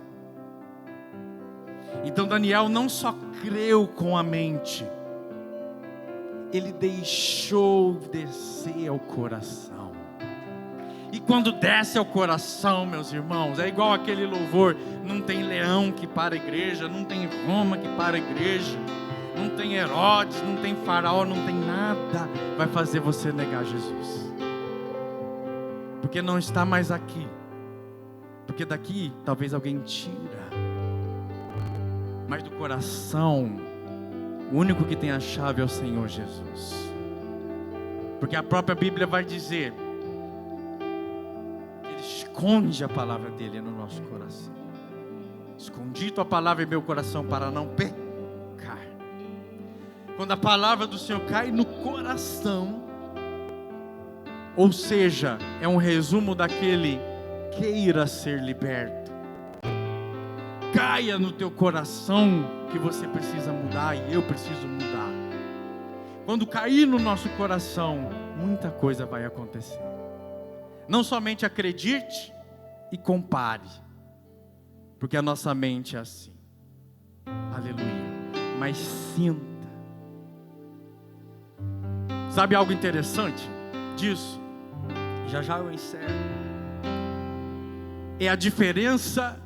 Então Daniel não só creu com a mente, ele deixou descer ao coração. E quando desce ao coração, meus irmãos, é igual aquele louvor: não tem leão que para a igreja, não tem Roma que para a igreja, não tem Herodes, não tem Faraó, não tem nada vai fazer você negar Jesus. Porque não está mais aqui, Porque daqui talvez alguém tira, mas do coração, o único que tem a chave é o Senhor Jesus. Porque a própria Bíblia vai dizer que Ele esconde a palavra dEle no nosso coração. Escondido a palavra em meu coração para não pecar. Quando a palavra do Senhor cai no coração, ou seja, é um resumo daquele queira ser liberto. Caia no teu coração que você precisa mudar e eu preciso mudar. Quando cair no nosso coração, muita coisa vai acontecer. Não somente acredite e compare, porque a nossa mente é assim. Aleluia. Mas sinta. Sabe algo interessante disso? Já eu encerro. É a diferença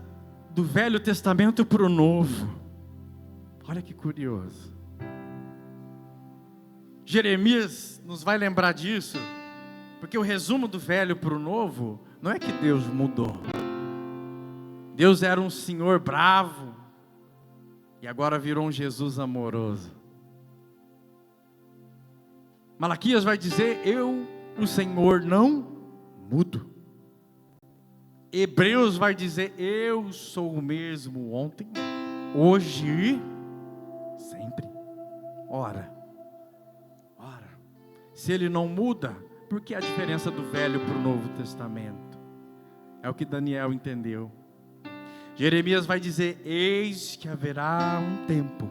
do Velho Testamento para o Novo. Olha que curioso. Jeremias nos vai lembrar disso, porque o resumo do Velho para o Novo não é que Deus mudou. Deus era um Senhor bravo e agora virou um Jesus amoroso. Malaquias vai dizer: eu, o Senhor, não mudo. Hebreus vai dizer: eu sou o mesmo ontem, hoje e sempre. Ora, se Ele não muda, por que a diferença do Velho para o Novo Testamento? É o que Daniel entendeu. Jeremias vai dizer: eis que haverá um tempo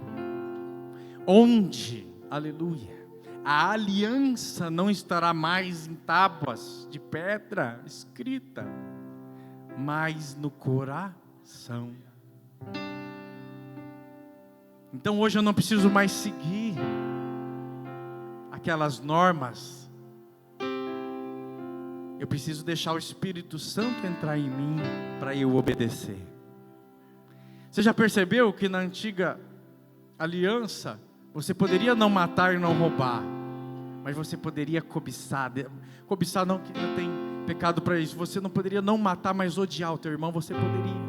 onde, aleluia, a aliança não estará mais em tábuas de pedra escrita, mas no coração. Então hoje eu não preciso mais seguir aquelas normas. Eu preciso deixar o Espírito Santo entrar em mim para eu obedecer. Você já percebeu que na antiga aliança você poderia não matar e não roubar, mas você poderia cobiçar. Cobiçar não, que não tem pecado para isso. Você não poderia não matar, mas odiar o teu irmão, você poderia.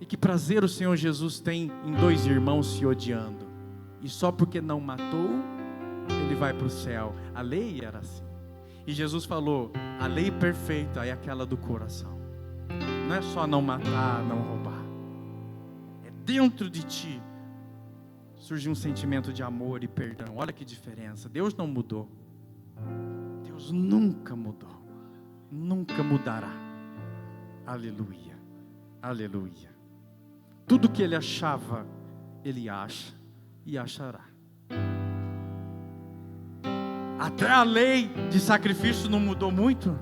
E que prazer o Senhor Jesus tem em dois irmãos se odiando. E só porque não matou, ele vai para o céu. A lei era assim. E Jesus falou: a lei perfeita é aquela do coração. Não é só não matar, não roubar. É dentro de ti surge um sentimento de amor e perdão. Olha que diferença. Deus não mudou. Deus nunca mudou. Nunca mudará. Aleluia. Aleluia. Tudo que ele achava, ele acha e achará. Até a lei de sacrifício não mudou muito?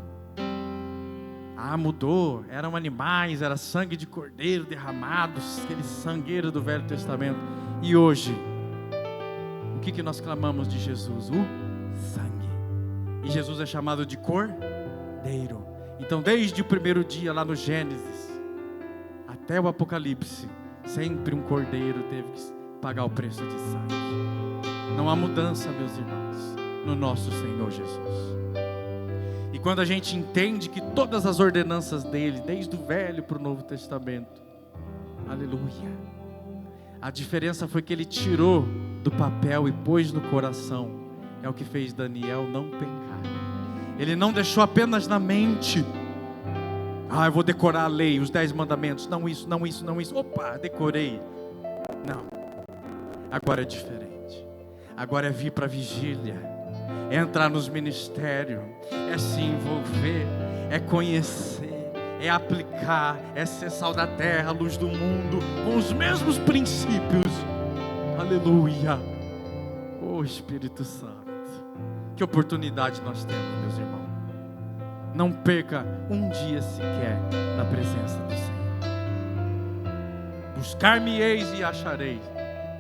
Mudou. Eram animais, era sangue de cordeiro derramado, aquele sangueiro do Velho Testamento. E hoje, o que nós clamamos de Jesus? O sangue. E Jesus é chamado de cordeiro. Então desde o primeiro dia lá no Gênesis até o Apocalipse, sempre um cordeiro teve que pagar o preço de sangue. Não há mudança, meus irmãos, no nosso Senhor Jesus. E quando a gente entende que todas as ordenanças dele, desde o Velho para o Novo Testamento, aleluia, a diferença foi que ele tirou do papel e pôs no coração. É o que fez Daniel não pecar. Ele não deixou apenas na mente: eu vou decorar a lei, os 10 mandamentos. Não isso, não isso, não isso. Opa, decorei. Não. Agora é diferente. Agora é vir para a vigília, é entrar nos ministérios, é se envolver, é conhecer, é aplicar, é ser sal da terra, luz do mundo, com os mesmos princípios. Aleluia. Oh Espírito Santo, que oportunidade nós temos, meus irmãos. Não perca um dia sequer na presença do Senhor. Buscar-me-eis e achareis,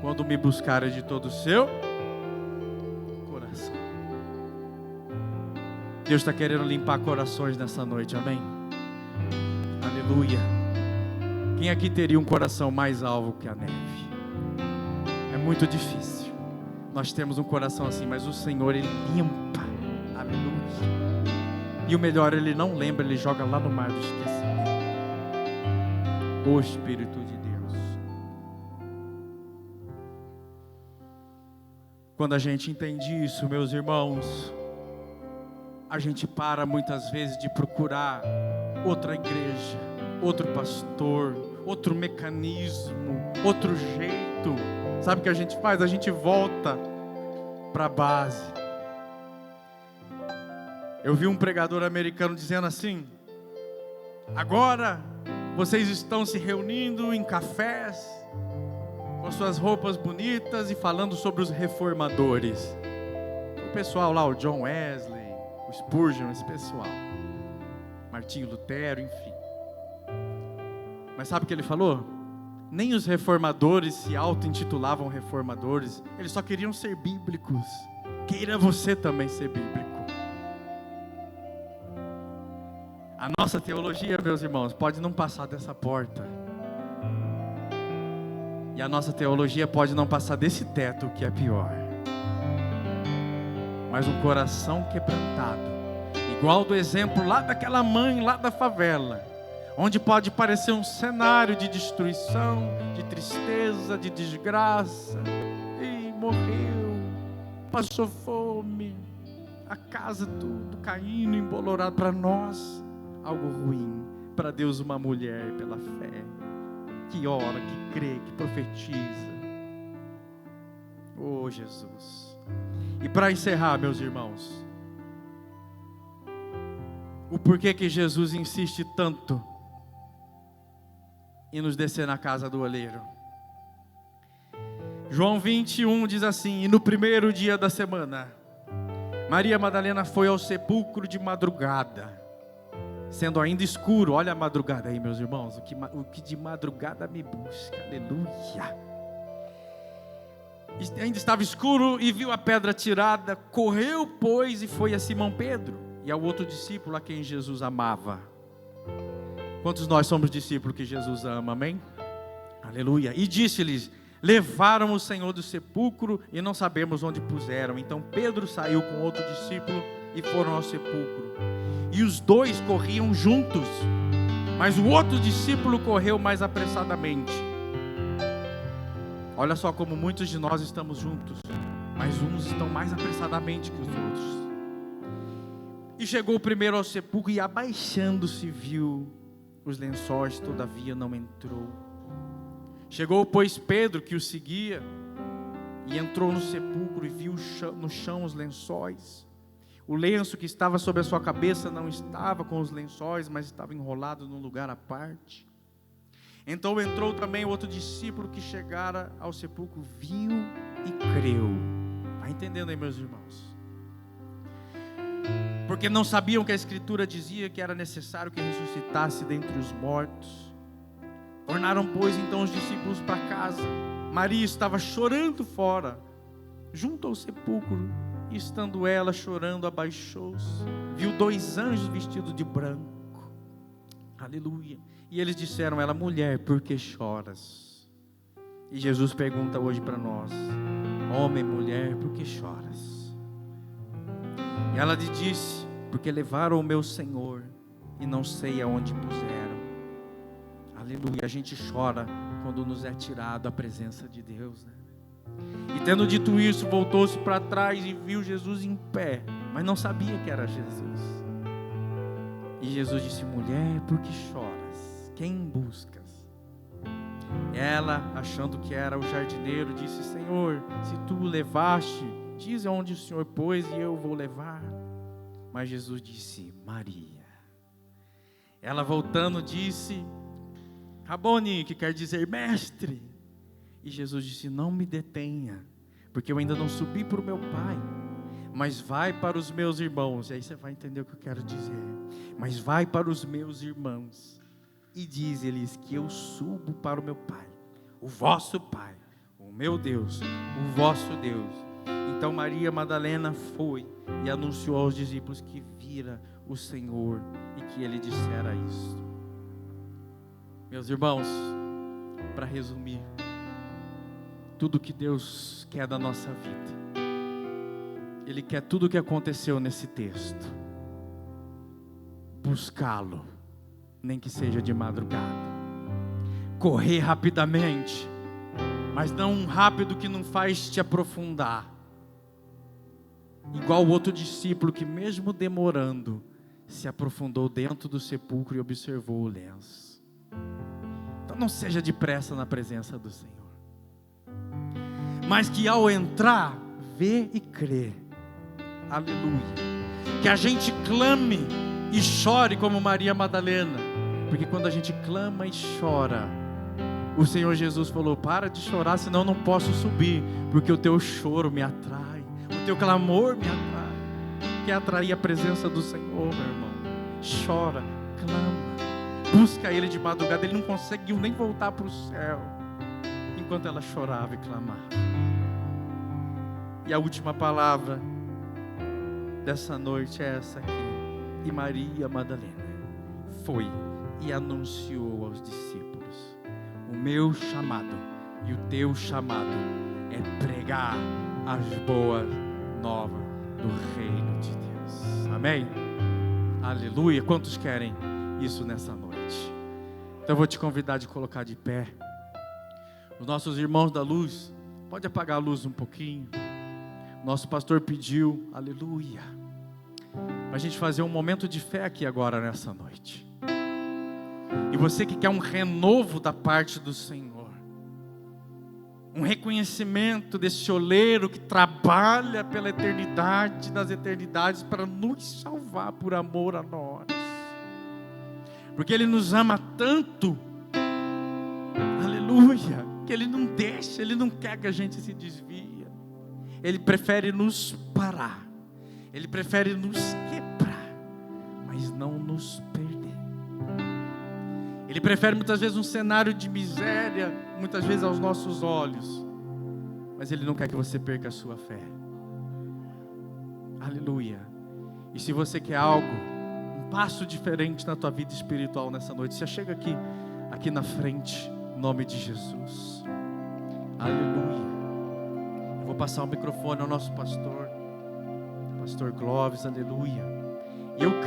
quando me buscareis de todo o seu coração. Deus está querendo limpar corações nessa noite, amém? Aleluia. Quem aqui teria um coração mais alvo que a neve? É muito difícil. Nós temos um coração assim, mas o Senhor, Ele limpa. Aleluia. E o melhor, Ele não lembra, Ele joga lá no mar do esquecimento. o Espírito de Deus. Quando a gente entende isso, meus irmãos, a gente para muitas vezes de procurar outra igreja, outro pastor, outro mecanismo, outro jeito. Sabe o que a gente faz? A gente volta para a base. Eu vi um pregador americano dizendo assim: agora vocês estão se reunindo em cafés, com suas roupas bonitas e falando sobre os reformadores. O pessoal lá, o John Wesley, o Spurgeon, esse pessoal, Martinho Lutero, enfim. Mas sabe o que ele falou? Nem os reformadores se auto-intitulavam reformadores, eles só queriam ser bíblicos. Queira você também ser bíblico. A nossa teologia, meus irmãos, pode não passar dessa porta. E a nossa teologia pode não passar desse teto, o que é pior. Mas um coração quebrantado, igual do exemplo lá daquela mãe, lá da favela, onde pode parecer um cenário de destruição, de tristeza, de desgraça. E morreu, passou fome, a casa tudo caindo, embolorado. Para nós, algo ruim. Para Deus, uma mulher pela fé, que ora, que crê, que profetiza. Oh, Jesus. E para encerrar, meus irmãos, o porquê que Jesus insiste tanto em nos descer na casa do oleiro. João 21 diz assim: e no primeiro dia da semana, Maria Madalena foi ao sepulcro de madrugada, sendo ainda escuro. Olha a madrugada aí, meus irmãos, o que de madrugada me busca, aleluia. Ainda estava escuro e viu a pedra tirada, correu, pois, e foi a Simão Pedro e ao outro discípulo a quem Jesus amava. Quantos nós somos discípulos que Jesus ama, amém? Aleluia. E disse-lhes: levaram o Senhor do sepulcro e não sabemos onde puseram. Então Pedro saiu com outro discípulo e foram ao sepulcro. E os dois corriam juntos, mas o outro discípulo correu mais apressadamente. Olha só como muitos de nós estamos juntos, mas uns estão mais apressadamente que os outros. E chegou o primeiro ao sepulcro e, abaixando-se, viu os lençóis, todavia não entrou. Chegou, pois, Pedro, que o seguia, e entrou no sepulcro e viu no chão os lençóis. O lenço que estava sobre a sua cabeça não estava com os lençóis, mas estava enrolado num lugar à parte. Então entrou também o outro discípulo que chegara ao sepulcro, viu e creu. Vai entendendo aí, meus irmãos? Porque não sabiam que a Escritura dizia que era necessário que ressuscitasse dentre os mortos. Tornaram, pois, então os discípulos para casa. Maria estava chorando fora, junto ao sepulcro, e estando ela chorando, abaixou-se, viu 2 anjos vestidos de branco. Aleluia. E eles disseram a ela: mulher, por que choras? E Jesus pergunta hoje para nós: homem, mulher, por que choras? E ela lhe disse: porque levaram o meu Senhor e não sei aonde puseram. Aleluia. A gente chora quando nos é tirado a presença de Deus, né? E tendo dito isso, voltou-se para trás e viu Jesus em pé, mas não sabia que era Jesus. E Jesus disse: mulher, por que choras? Quem buscas? Ela, achando que era o jardineiro, disse: Senhor, se tu o levaste, diz aonde o Senhor pôs e eu vou levar. Mas Jesus disse: Maria. Ela, voltando, disse: Rabone, que quer dizer mestre. E Jesus disse: não me detenha, porque eu ainda não subi para o meu Pai, mas vai para os meus irmãos. E aí você vai entender o que eu quero dizer. Mas vai para os meus irmãos e diz-lhes que eu subo para o meu Pai, o vosso Pai, o meu Deus, o vosso Deus. Então Maria Madalena foi e anunciou aos discípulos que vira o Senhor e que ele dissera isso. Meus irmãos, para resumir, tudo que Deus quer da nossa vida, Ele quer tudo o que aconteceu nesse texto, buscá-lo, nem que seja de madrugada, correr rapidamente, mas não um rápido que não faz te aprofundar. Igual o outro discípulo que, mesmo demorando, se aprofundou dentro do sepulcro e observou o lenço. Então não seja depressa na presença do Senhor, mas que ao entrar, vê e crê. Aleluia. Que a gente clame e chore como Maria Madalena, porque quando a gente clama e chora, o Senhor Jesus falou: para de chorar, senão eu não posso subir, porque o teu choro me atrai, o teu clamor me atrai. Quer atrair a presença do Senhor, meu irmão? Chora, clama, busca Ele de madrugada. Ele não conseguiu nem voltar para o céu enquanto ela chorava e clamava. E a última palavra dessa noite é essa aqui: e Maria Madalena foi e anunciou aos discípulos: o meu chamado e o teu chamado é pregar as boas novas do reino de Deus. Amém? Aleluia. Quantos querem isso nessa noite? Então eu vou te convidar de colocar de pé. Os nossos irmãos da luz, pode apagar a luz um pouquinho. Nosso pastor pediu, aleluia, para a gente fazer um momento de fé aqui agora nessa noite. E você que quer um renovo da parte do Senhor, um reconhecimento desse oleiro que trabalha pela eternidade das eternidades para nos salvar por amor a nós, porque Ele nos ama tanto, aleluia, que Ele não deixa, Ele não quer que a gente se desvie. Ele prefere nos parar, Ele prefere nos quebrar, mas não nos perder. Ele prefere muitas vezes um cenário de miséria, muitas vezes aos nossos olhos, mas Ele não quer que você perca a sua fé. Aleluia. E se você quer algo, um passo diferente na tua vida espiritual nessa noite, você chega aqui na frente, em nome de Jesus. Aleluia. Eu vou passar o microfone ao nosso pastor Clóvis, aleluia. Eu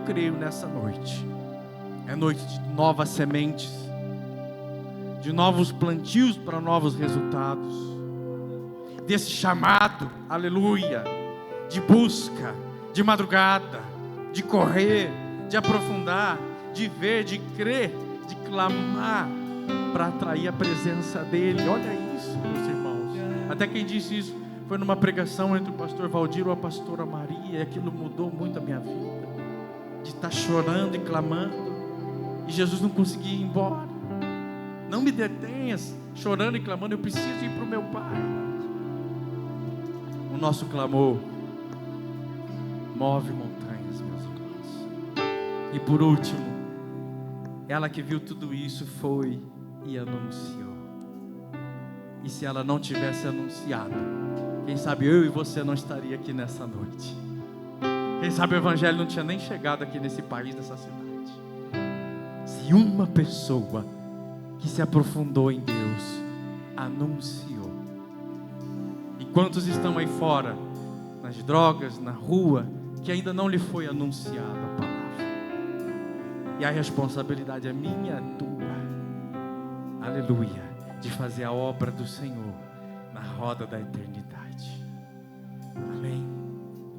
creio nessa noite. É noite de novas sementes, de novos plantios para novos resultados, desse chamado, aleluia, de busca, de madrugada, de correr, de aprofundar, de ver, de crer, de clamar, para atrair a presença dEle. Olha isso, meus irmãos. Até quem disse isso foi numa pregação entre o pastor Valdir e a pastora Maria, e aquilo mudou muito a minha vida, de estar chorando e clamando, e Jesus não conseguia ir embora. Não me detenhas, chorando e clamando, eu preciso ir para o meu Pai. O nosso clamor move montanhas, meus irmãos. E por último, ela que viu tudo isso foi e anunciou. E se ela não tivesse anunciado, quem sabe eu e você não estaria aqui nessa noite. Quem sabe o evangelho não tinha nem chegado aqui nesse país, nessa cidade. Se uma pessoa que se aprofundou em Deus anunciou. E quantos estão aí fora, nas drogas, na rua, que ainda não lhe foi anunciada a palavra? E a responsabilidade é minha, tua, aleluia, de fazer a obra do Senhor na roda da eternidade. Amém,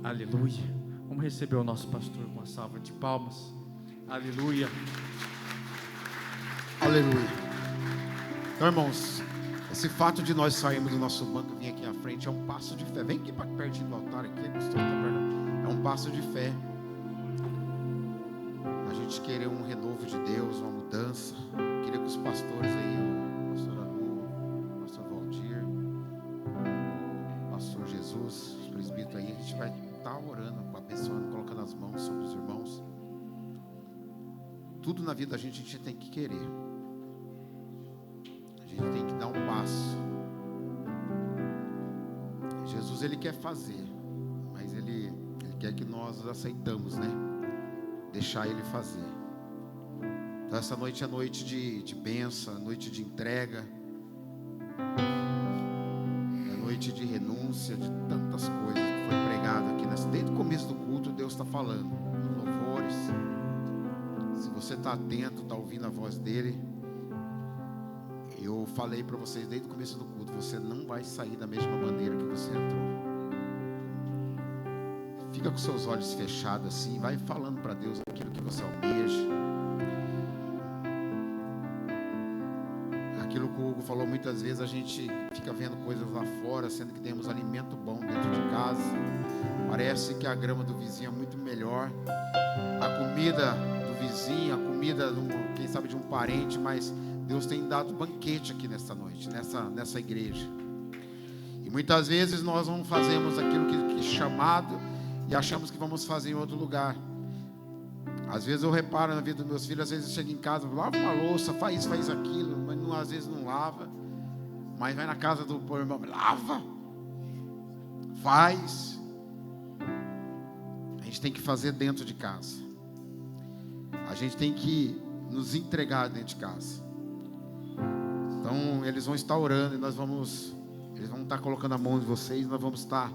aleluia. Vamos receber o nosso pastor com uma salva de palmas. Aleluia. Aleluia. Então, irmãos, esse fato de nós sairmos do nosso banco e vir aqui à frente é um passo de fé. Vem aqui para pertinho do altar aqui, é um passo de fé. A gente querer um renovo de Deus, uma mudança. Eu queria que os pastores aí, o pastor Abu, o pastor Valdir, o pastor Jesus, os presbíteros aí, a gente vai estar orando, abençoando, colocando as mãos sobre os irmãos. Tudo na vida da gente a gente tem que querer. A gente tem que dar um passo. Jesus, Ele quer fazer, mas Ele quer que nós aceitamos, né? Deixar Ele fazer. Então essa noite é noite de bênção, noite de entrega, é noite de renúncia, de tantas coisas que foi pregado aqui. Desde o começo do culto, Deus está falando, nos louvores. Se você está atento, está ouvindo a voz dEle, Eu falei para vocês desde o começo do culto, você não vai sair da mesma maneira que você entrou. Fica com seus olhos fechados assim, vai falando para Deus aquilo que você almeja. Aquilo que o Hugo falou, muitas vezes a gente fica vendo coisas lá fora, sendo que temos alimento bom dentro de casa. Parece que a grama do vizinho é muito melhor, a comida do vizinho, a comida, quem sabe, de um parente, mas Deus tem dado banquete aqui nesta noite, nessa igreja. E muitas vezes nós não fazemos aquilo que é chamado e achamos que vamos fazer em outro lugar. Às vezes eu reparo na vida dos meus filhos, às vezes chega em casa, lava uma louça, faz isso, faz aquilo, mas não, às vezes não lava. Mas vai na casa do irmão, lava, faz. A gente tem que fazer dentro de casa. A gente tem que nos entregar dentro de casa. Então eles vão estar orando e eles vão estar colocando a mão em vocês, nós vamos estar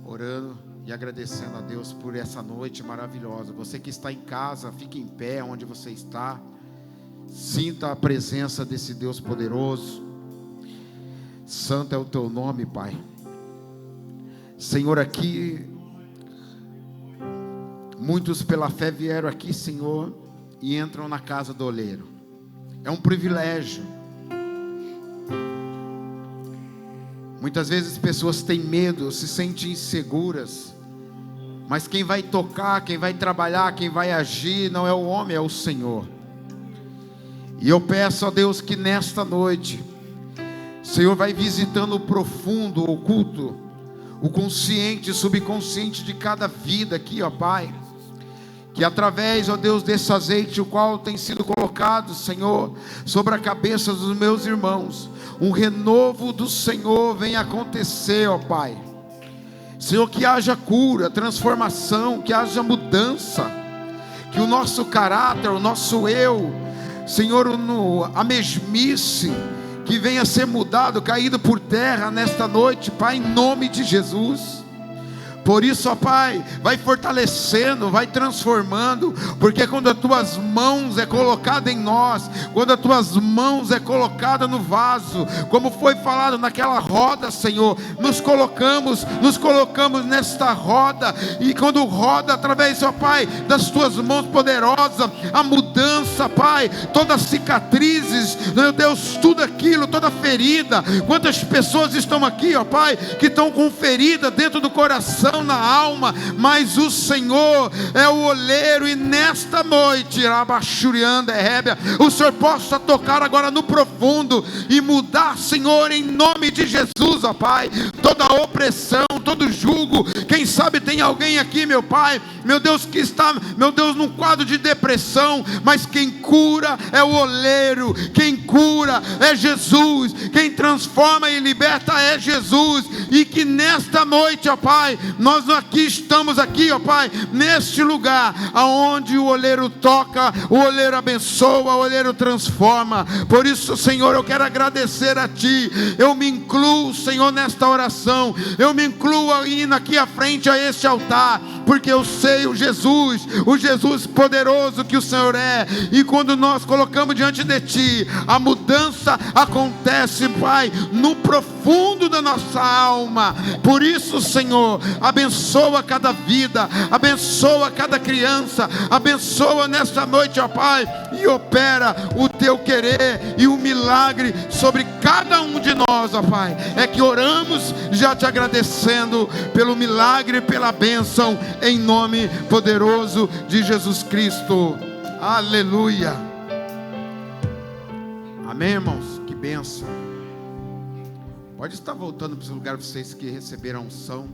orando e agradecendo a Deus por essa noite maravilhosa. Você que está em casa, fique em pé onde você está. Sinta a presença desse Deus poderoso. Santo é o teu nome, Pai. Senhor, aqui muitos pela fé vieram aqui, Senhor, e entram na casa do oleiro. É um privilégio. Muitas vezes pessoas têm medo, se sentem inseguras. Mas quem vai tocar, quem vai trabalhar, quem vai agir, não é o homem, é o Senhor. E eu peço a Deus que nesta noite, Senhor, vai visitando o profundo, o oculto, o consciente, subconsciente de cada vida aqui, ó Pai. Que através, ó Deus, desse azeite, o qual tem sido colocado, Senhor, sobre a cabeça dos meus irmãos, um renovo do Senhor venha acontecer, ó Pai. Senhor, que haja cura, transformação, que haja mudança, que o nosso caráter, o nosso eu, Senhor, a mesmice, que venha a ser mudado, caído por terra nesta noite, Pai, em nome de Jesus. Por isso, ó Pai, vai fortalecendo, vai transformando, porque quando as tuas mãos é colocada em nós, quando as tuas mãos é colocada no vaso, como foi falado naquela roda, Senhor, nos colocamos nesta roda, e quando roda através, ó Pai, das tuas mãos poderosas, a mudança, Pai, todas as cicatrizes, meu Deus, tudo aquilo, toda ferida. Quantas pessoas estão aqui, ó Pai, que estão com ferida dentro do coração, na alma, mas o Senhor é o oleiro, e nesta noite, o Senhor possa tocar agora no profundo e mudar, Senhor, em nome de Jesus, ó Pai, toda opressão, todo jugo. Quem sabe tem alguém aqui, meu Pai, meu Deus, que está, meu Deus, num quadro de depressão, mas quem cura é o oleiro, quem cura é Jesus, quem transforma e liberta é Jesus. E que nesta noite, ó Pai, nós estamos aqui, ó Pai, neste lugar, aonde o oleiro toca, o oleiro abençoa, o oleiro transforma. Por isso, Senhor, eu quero agradecer a Ti. Eu me incluo, Senhor, nesta oração. Eu me incluo indo aqui à frente a este altar, porque eu sei o Jesus poderoso que o Senhor é. E quando nós colocamos diante de Ti, a mudança acontece, Pai, no profundo da nossa alma. Por isso, Senhor, abençoa cada vida, abençoa cada criança, abençoa nesta noite, ó Pai, e opera o Teu querer e o milagre sobre cada um de nós, ó Pai. É que oramos já Te agradecendo pelo milagre, pela bênção, em nome poderoso de Jesus Cristo. Aleluia. Amém, irmãos? Que bênção. Pode estar voltando para o seu lugar, vocês que receberam a unção.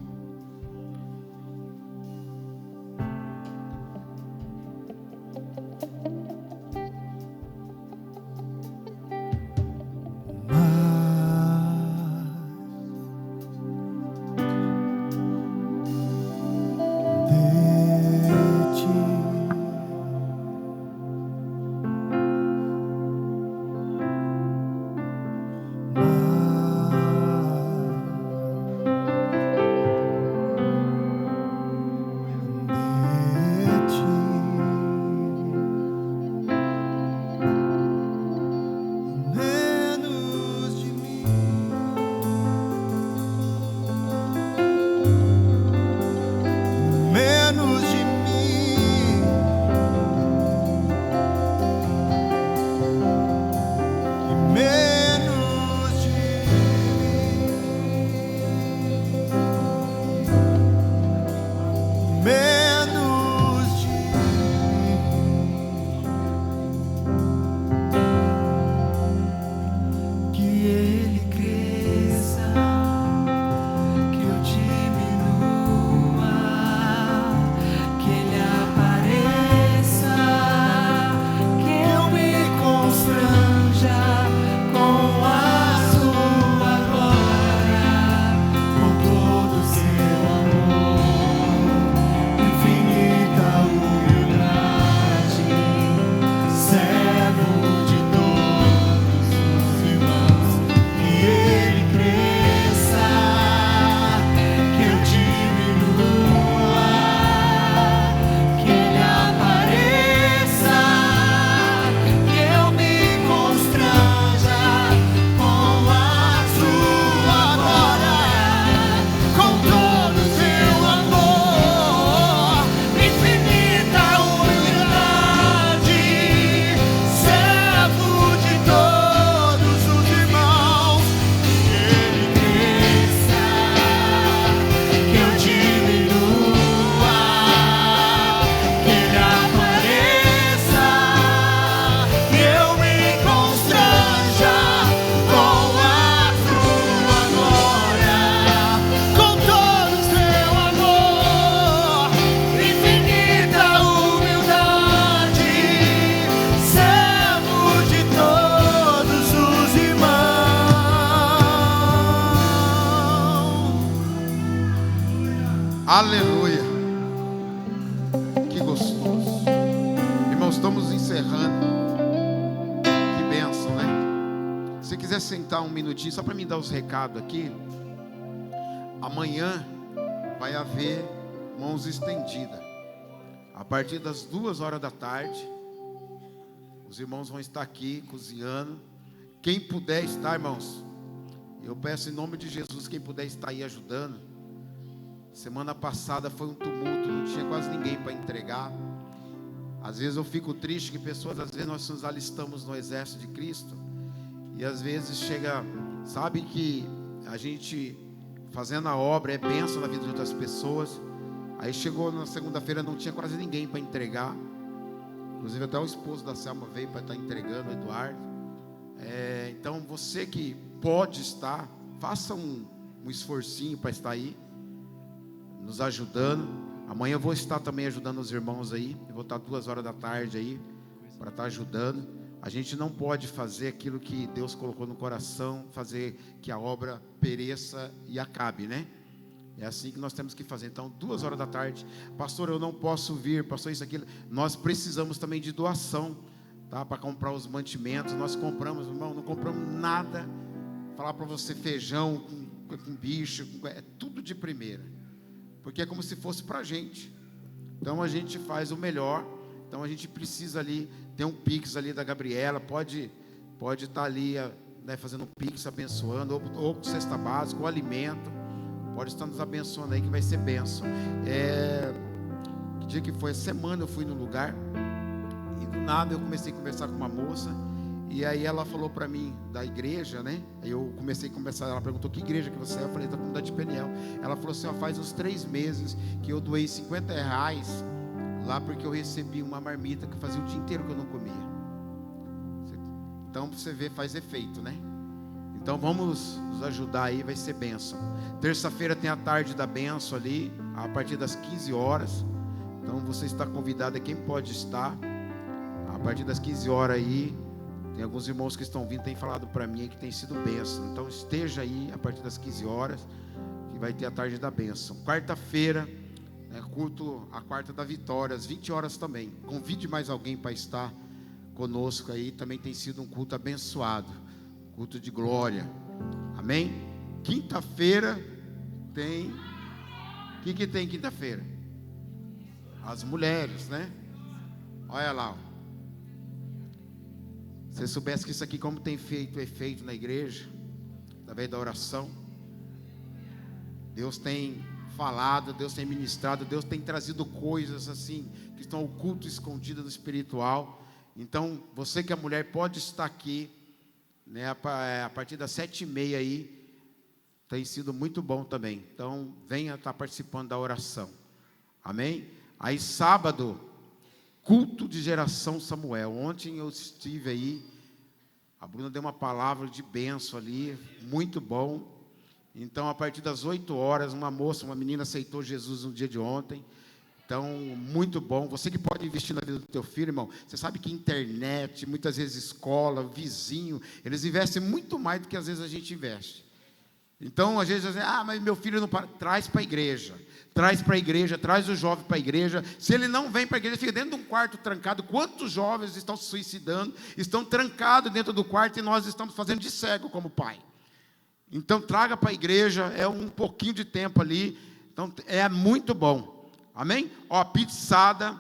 Aleluia. Que gostoso. Irmãos, estamos encerrando. Que bênção, né? Se você quiser sentar um minutinho, só para mim dar os recados aqui. Amanhã vai haver mãos estendidas. A partir das 2h da tarde, os irmãos vão estar aqui cozinhando. Quem puder estar, irmãos, eu peço em nome de Jesus, quem puder estar aí ajudando. Semana passada foi um tumulto, não tinha quase ninguém para entregar. Às vezes eu fico triste que pessoas, às vezes nós nos alistamos no exército de Cristo, e às vezes chega, sabe que a gente fazendo a obra é bênção na vida de outras pessoas. Aí chegou na segunda-feira, não tinha quase ninguém para entregar. Inclusive até o esposo da Selma veio para estar entregando, o Eduardo. Então você que pode estar, faça um esforcinho para estar aí, nos ajudando. Amanhã eu vou estar também ajudando os irmãos aí. Eu vou estar 2h da tarde aí, para estar ajudando. A gente não pode fazer aquilo que Deus colocou no coração, fazer que a obra pereça e acabe, né? É assim que nós temos que fazer. Então 2h da tarde, pastor, eu não posso vir, pastor, isso, aquilo. Nós precisamos também de doação, tá? Para comprar os mantimentos. Nós compramos, irmão, não compramos nada. Falar para você, feijão com bicho, é tudo de primeira, porque é como se fosse para a gente. Então a gente faz o melhor. Então a gente precisa ali, tem um Pix ali da Gabriela, pode estar ali, né, fazendo um Pix, abençoando, ou cesta básica, ou alimento, pode estar nos abençoando aí, que vai ser bênção. Que dia que foi? Semana eu fui num lugar, e do nada eu comecei a conversar com uma moça, e aí ela falou para mim, da igreja, né? Aí eu comecei a conversar, ela perguntou, que igreja que você é? Eu falei, da comunidade de Peniel. Ela falou assim, faz uns 3 meses que eu doei R$50 lá, porque eu recebi uma marmita que fazia o dia inteiro que eu não comia. Então você vê, faz efeito, né? Então vamos nos ajudar aí, vai ser bênção. Terça-feira tem a tarde da bênção ali, a partir das 15 horas. Então você está convidado, quem pode estar a partir das 15 horas aí. Tem alguns irmãos que estão vindo, têm falado para mim que tem sido bênção. Então esteja aí a partir das 15 horas, que vai ter a tarde da bênção. Quarta-feira, culto a quarta da vitória, às 20 horas também. Convide mais alguém para estar conosco aí. Também tem sido um culto abençoado, culto de glória. Amém? Quinta-feira tem. O que tem quinta-feira? As mulheres, né? Olha lá. Se você soubesse que isso aqui, como tem feito efeito na igreja, através da oração, Deus tem falado, Deus tem ministrado, Deus tem trazido coisas assim, que estão ocultas, escondidas no espiritual. Então, você que é mulher, pode estar aqui, né, a partir das 7h30 aí, tem sido muito bom também. Então, venha estar participando da oração. Amém? Aí, sábado, culto de geração Samuel. Ontem eu estive aí, a Bruna deu uma palavra de bênção ali, muito bom. Então, a partir das 8 horas, uma menina aceitou Jesus no dia de ontem. Então, muito bom. Você que pode investir na vida do teu filho, irmão. Você sabe que internet, muitas vezes escola, vizinho, eles investem muito mais do que às vezes a gente investe. Então, às vezes, mas meu filho não para. Traz para a igreja. Traz para a igreja, traz o jovem para a igreja. Se ele não vem para a igreja, fica dentro de um quarto trancado. Quantos jovens estão se suicidando, estão trancados dentro do quarto e nós estamos fazendo de cego como pai. Então traga para a igreja, é um pouquinho de tempo ali, então é muito bom, amém? Ó, pizzada,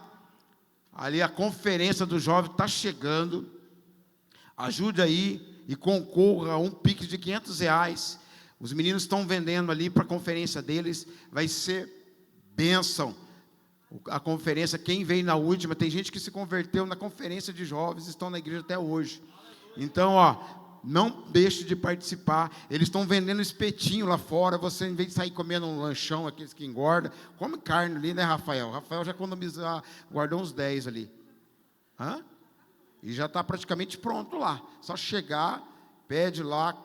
ali a conferência do jovem está chegando, ajude aí e concorra a um Pix de R$500, os meninos estão vendendo ali para a conferência deles, vai ser bênção, a conferência, quem veio na última, tem gente que se converteu na conferência de jovens, estão na igreja até hoje, então ó, não deixe de participar. Eles estão vendendo espetinho lá fora. Você, em vez de sair comendo um lanchão, aqueles que engordam, come carne ali, né, Rafael? Rafael já economizou, guardou uns 10 ali. E já está praticamente pronto lá. Só chegar, pede lá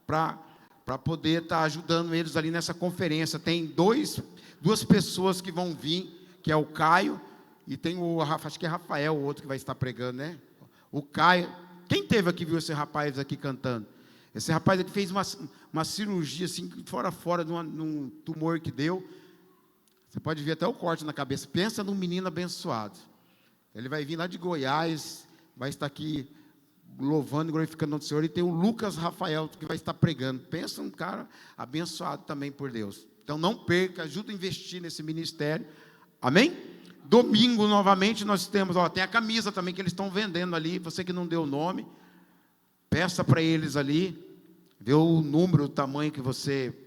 para poder estar ajudando eles ali nessa conferência. Tem duas pessoas que vão vir, que é o Caio, e tem acho que é Rafael, o outro que vai estar pregando, né? O Caio. Quem teve aqui, viu esse rapaz aqui cantando? Esse rapaz aqui fez uma cirurgia assim, fora de um tumor que deu. Você pode ver até o corte na cabeça. Pensa num menino abençoado. Ele vai vir lá de Goiás, vai estar aqui louvando e glorificando o Senhor. E tem o Lucas Rafael que vai estar pregando. Pensa um cara abençoado também por Deus. Então não perca, ajuda a investir nesse ministério. Amém? Domingo novamente nós temos, tem a camisa também que eles estão vendendo ali. Você que não deu o nome, peça para eles ali, vê o número, o tamanho que você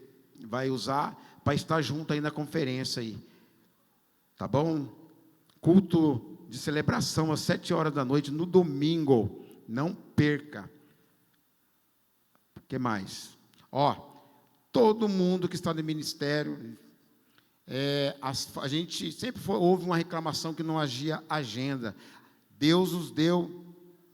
vai usar para estar junto aí na conferência aí. Tá bom? Culto de celebração às 7 horas da noite no domingo. Não perca. O que mais? Todo mundo que está no ministério, a gente sempre houve uma reclamação que não hagia agenda. Deus nos deu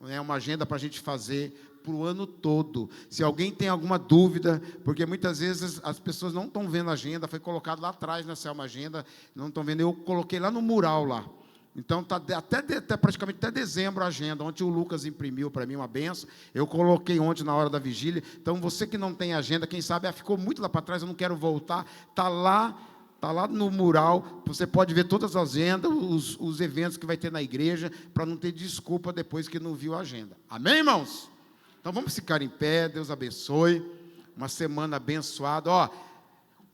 uma agenda para a gente fazer para o ano todo. Se alguém tem alguma dúvida, porque muitas vezes as pessoas não estão vendo a agenda, foi colocado lá atrás na Selma Agenda, não estão vendo, eu coloquei lá no mural lá. Então está até praticamente até dezembro a agenda. Ontem o Lucas imprimiu para mim uma benção, eu coloquei ontem na hora da vigília. Então você que não tem agenda, quem sabe ficou muito lá para trás, eu não quero voltar, está lá no mural, você pode ver todas as agendas, os eventos que vai ter na igreja, para não ter desculpa depois que não viu a agenda. Amém, irmãos? Então vamos ficar em pé, Deus abençoe, uma semana abençoada.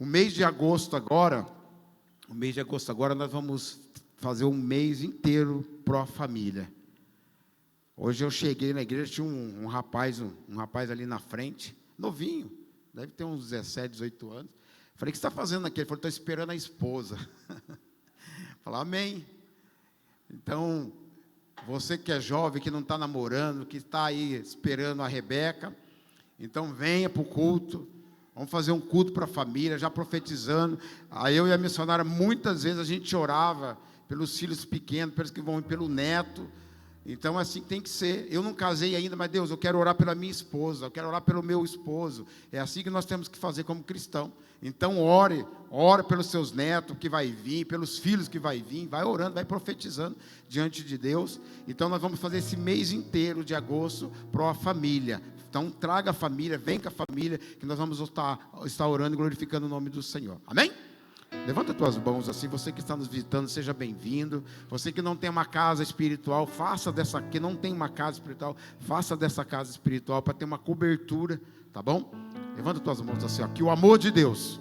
O mês de agosto agora nós vamos fazer um mês inteiro pró-família. Hoje eu cheguei na igreja, tinha um rapaz ali na frente, novinho, deve ter uns 17, 18 anos. Falei, o que você está fazendo aqui? Ele falou, estou esperando a esposa. Falei, amém. Então, você que é jovem, que não está namorando, que está aí esperando a Rebeca, então venha para o culto, vamos fazer um culto para a família, já profetizando. Aí eu e a missionária, muitas vezes a gente orava pelos filhos pequenos, pelos que vão ir pelo neto. Então, assim tem que ser. Eu não casei ainda, mas Deus, eu quero orar pela minha esposa, eu quero orar pelo meu esposo. É assim que nós temos que fazer como cristão. Então, ore pelos seus netos que vai vir, pelos filhos que vai vir, vai orando, vai profetizando diante de Deus. Então, nós vamos fazer esse mês inteiro de agosto para a família. Então, traga a família, vem com a família, que nós vamos estar orando e glorificando o nome do Senhor. Amém? Levanta as tuas mãos assim, você que está nos visitando, seja bem-vindo. Você que não tem uma casa espiritual, que não tem uma casa espiritual, faça dessa casa espiritual para ter uma cobertura, tá bom? Levanta as tuas mãos assim, que o amor de Deus,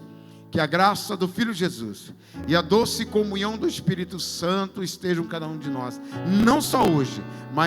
que a graça do Filho Jesus e a doce comunhão do Espírito Santo estejam com cada um de nós, não só hoje, mas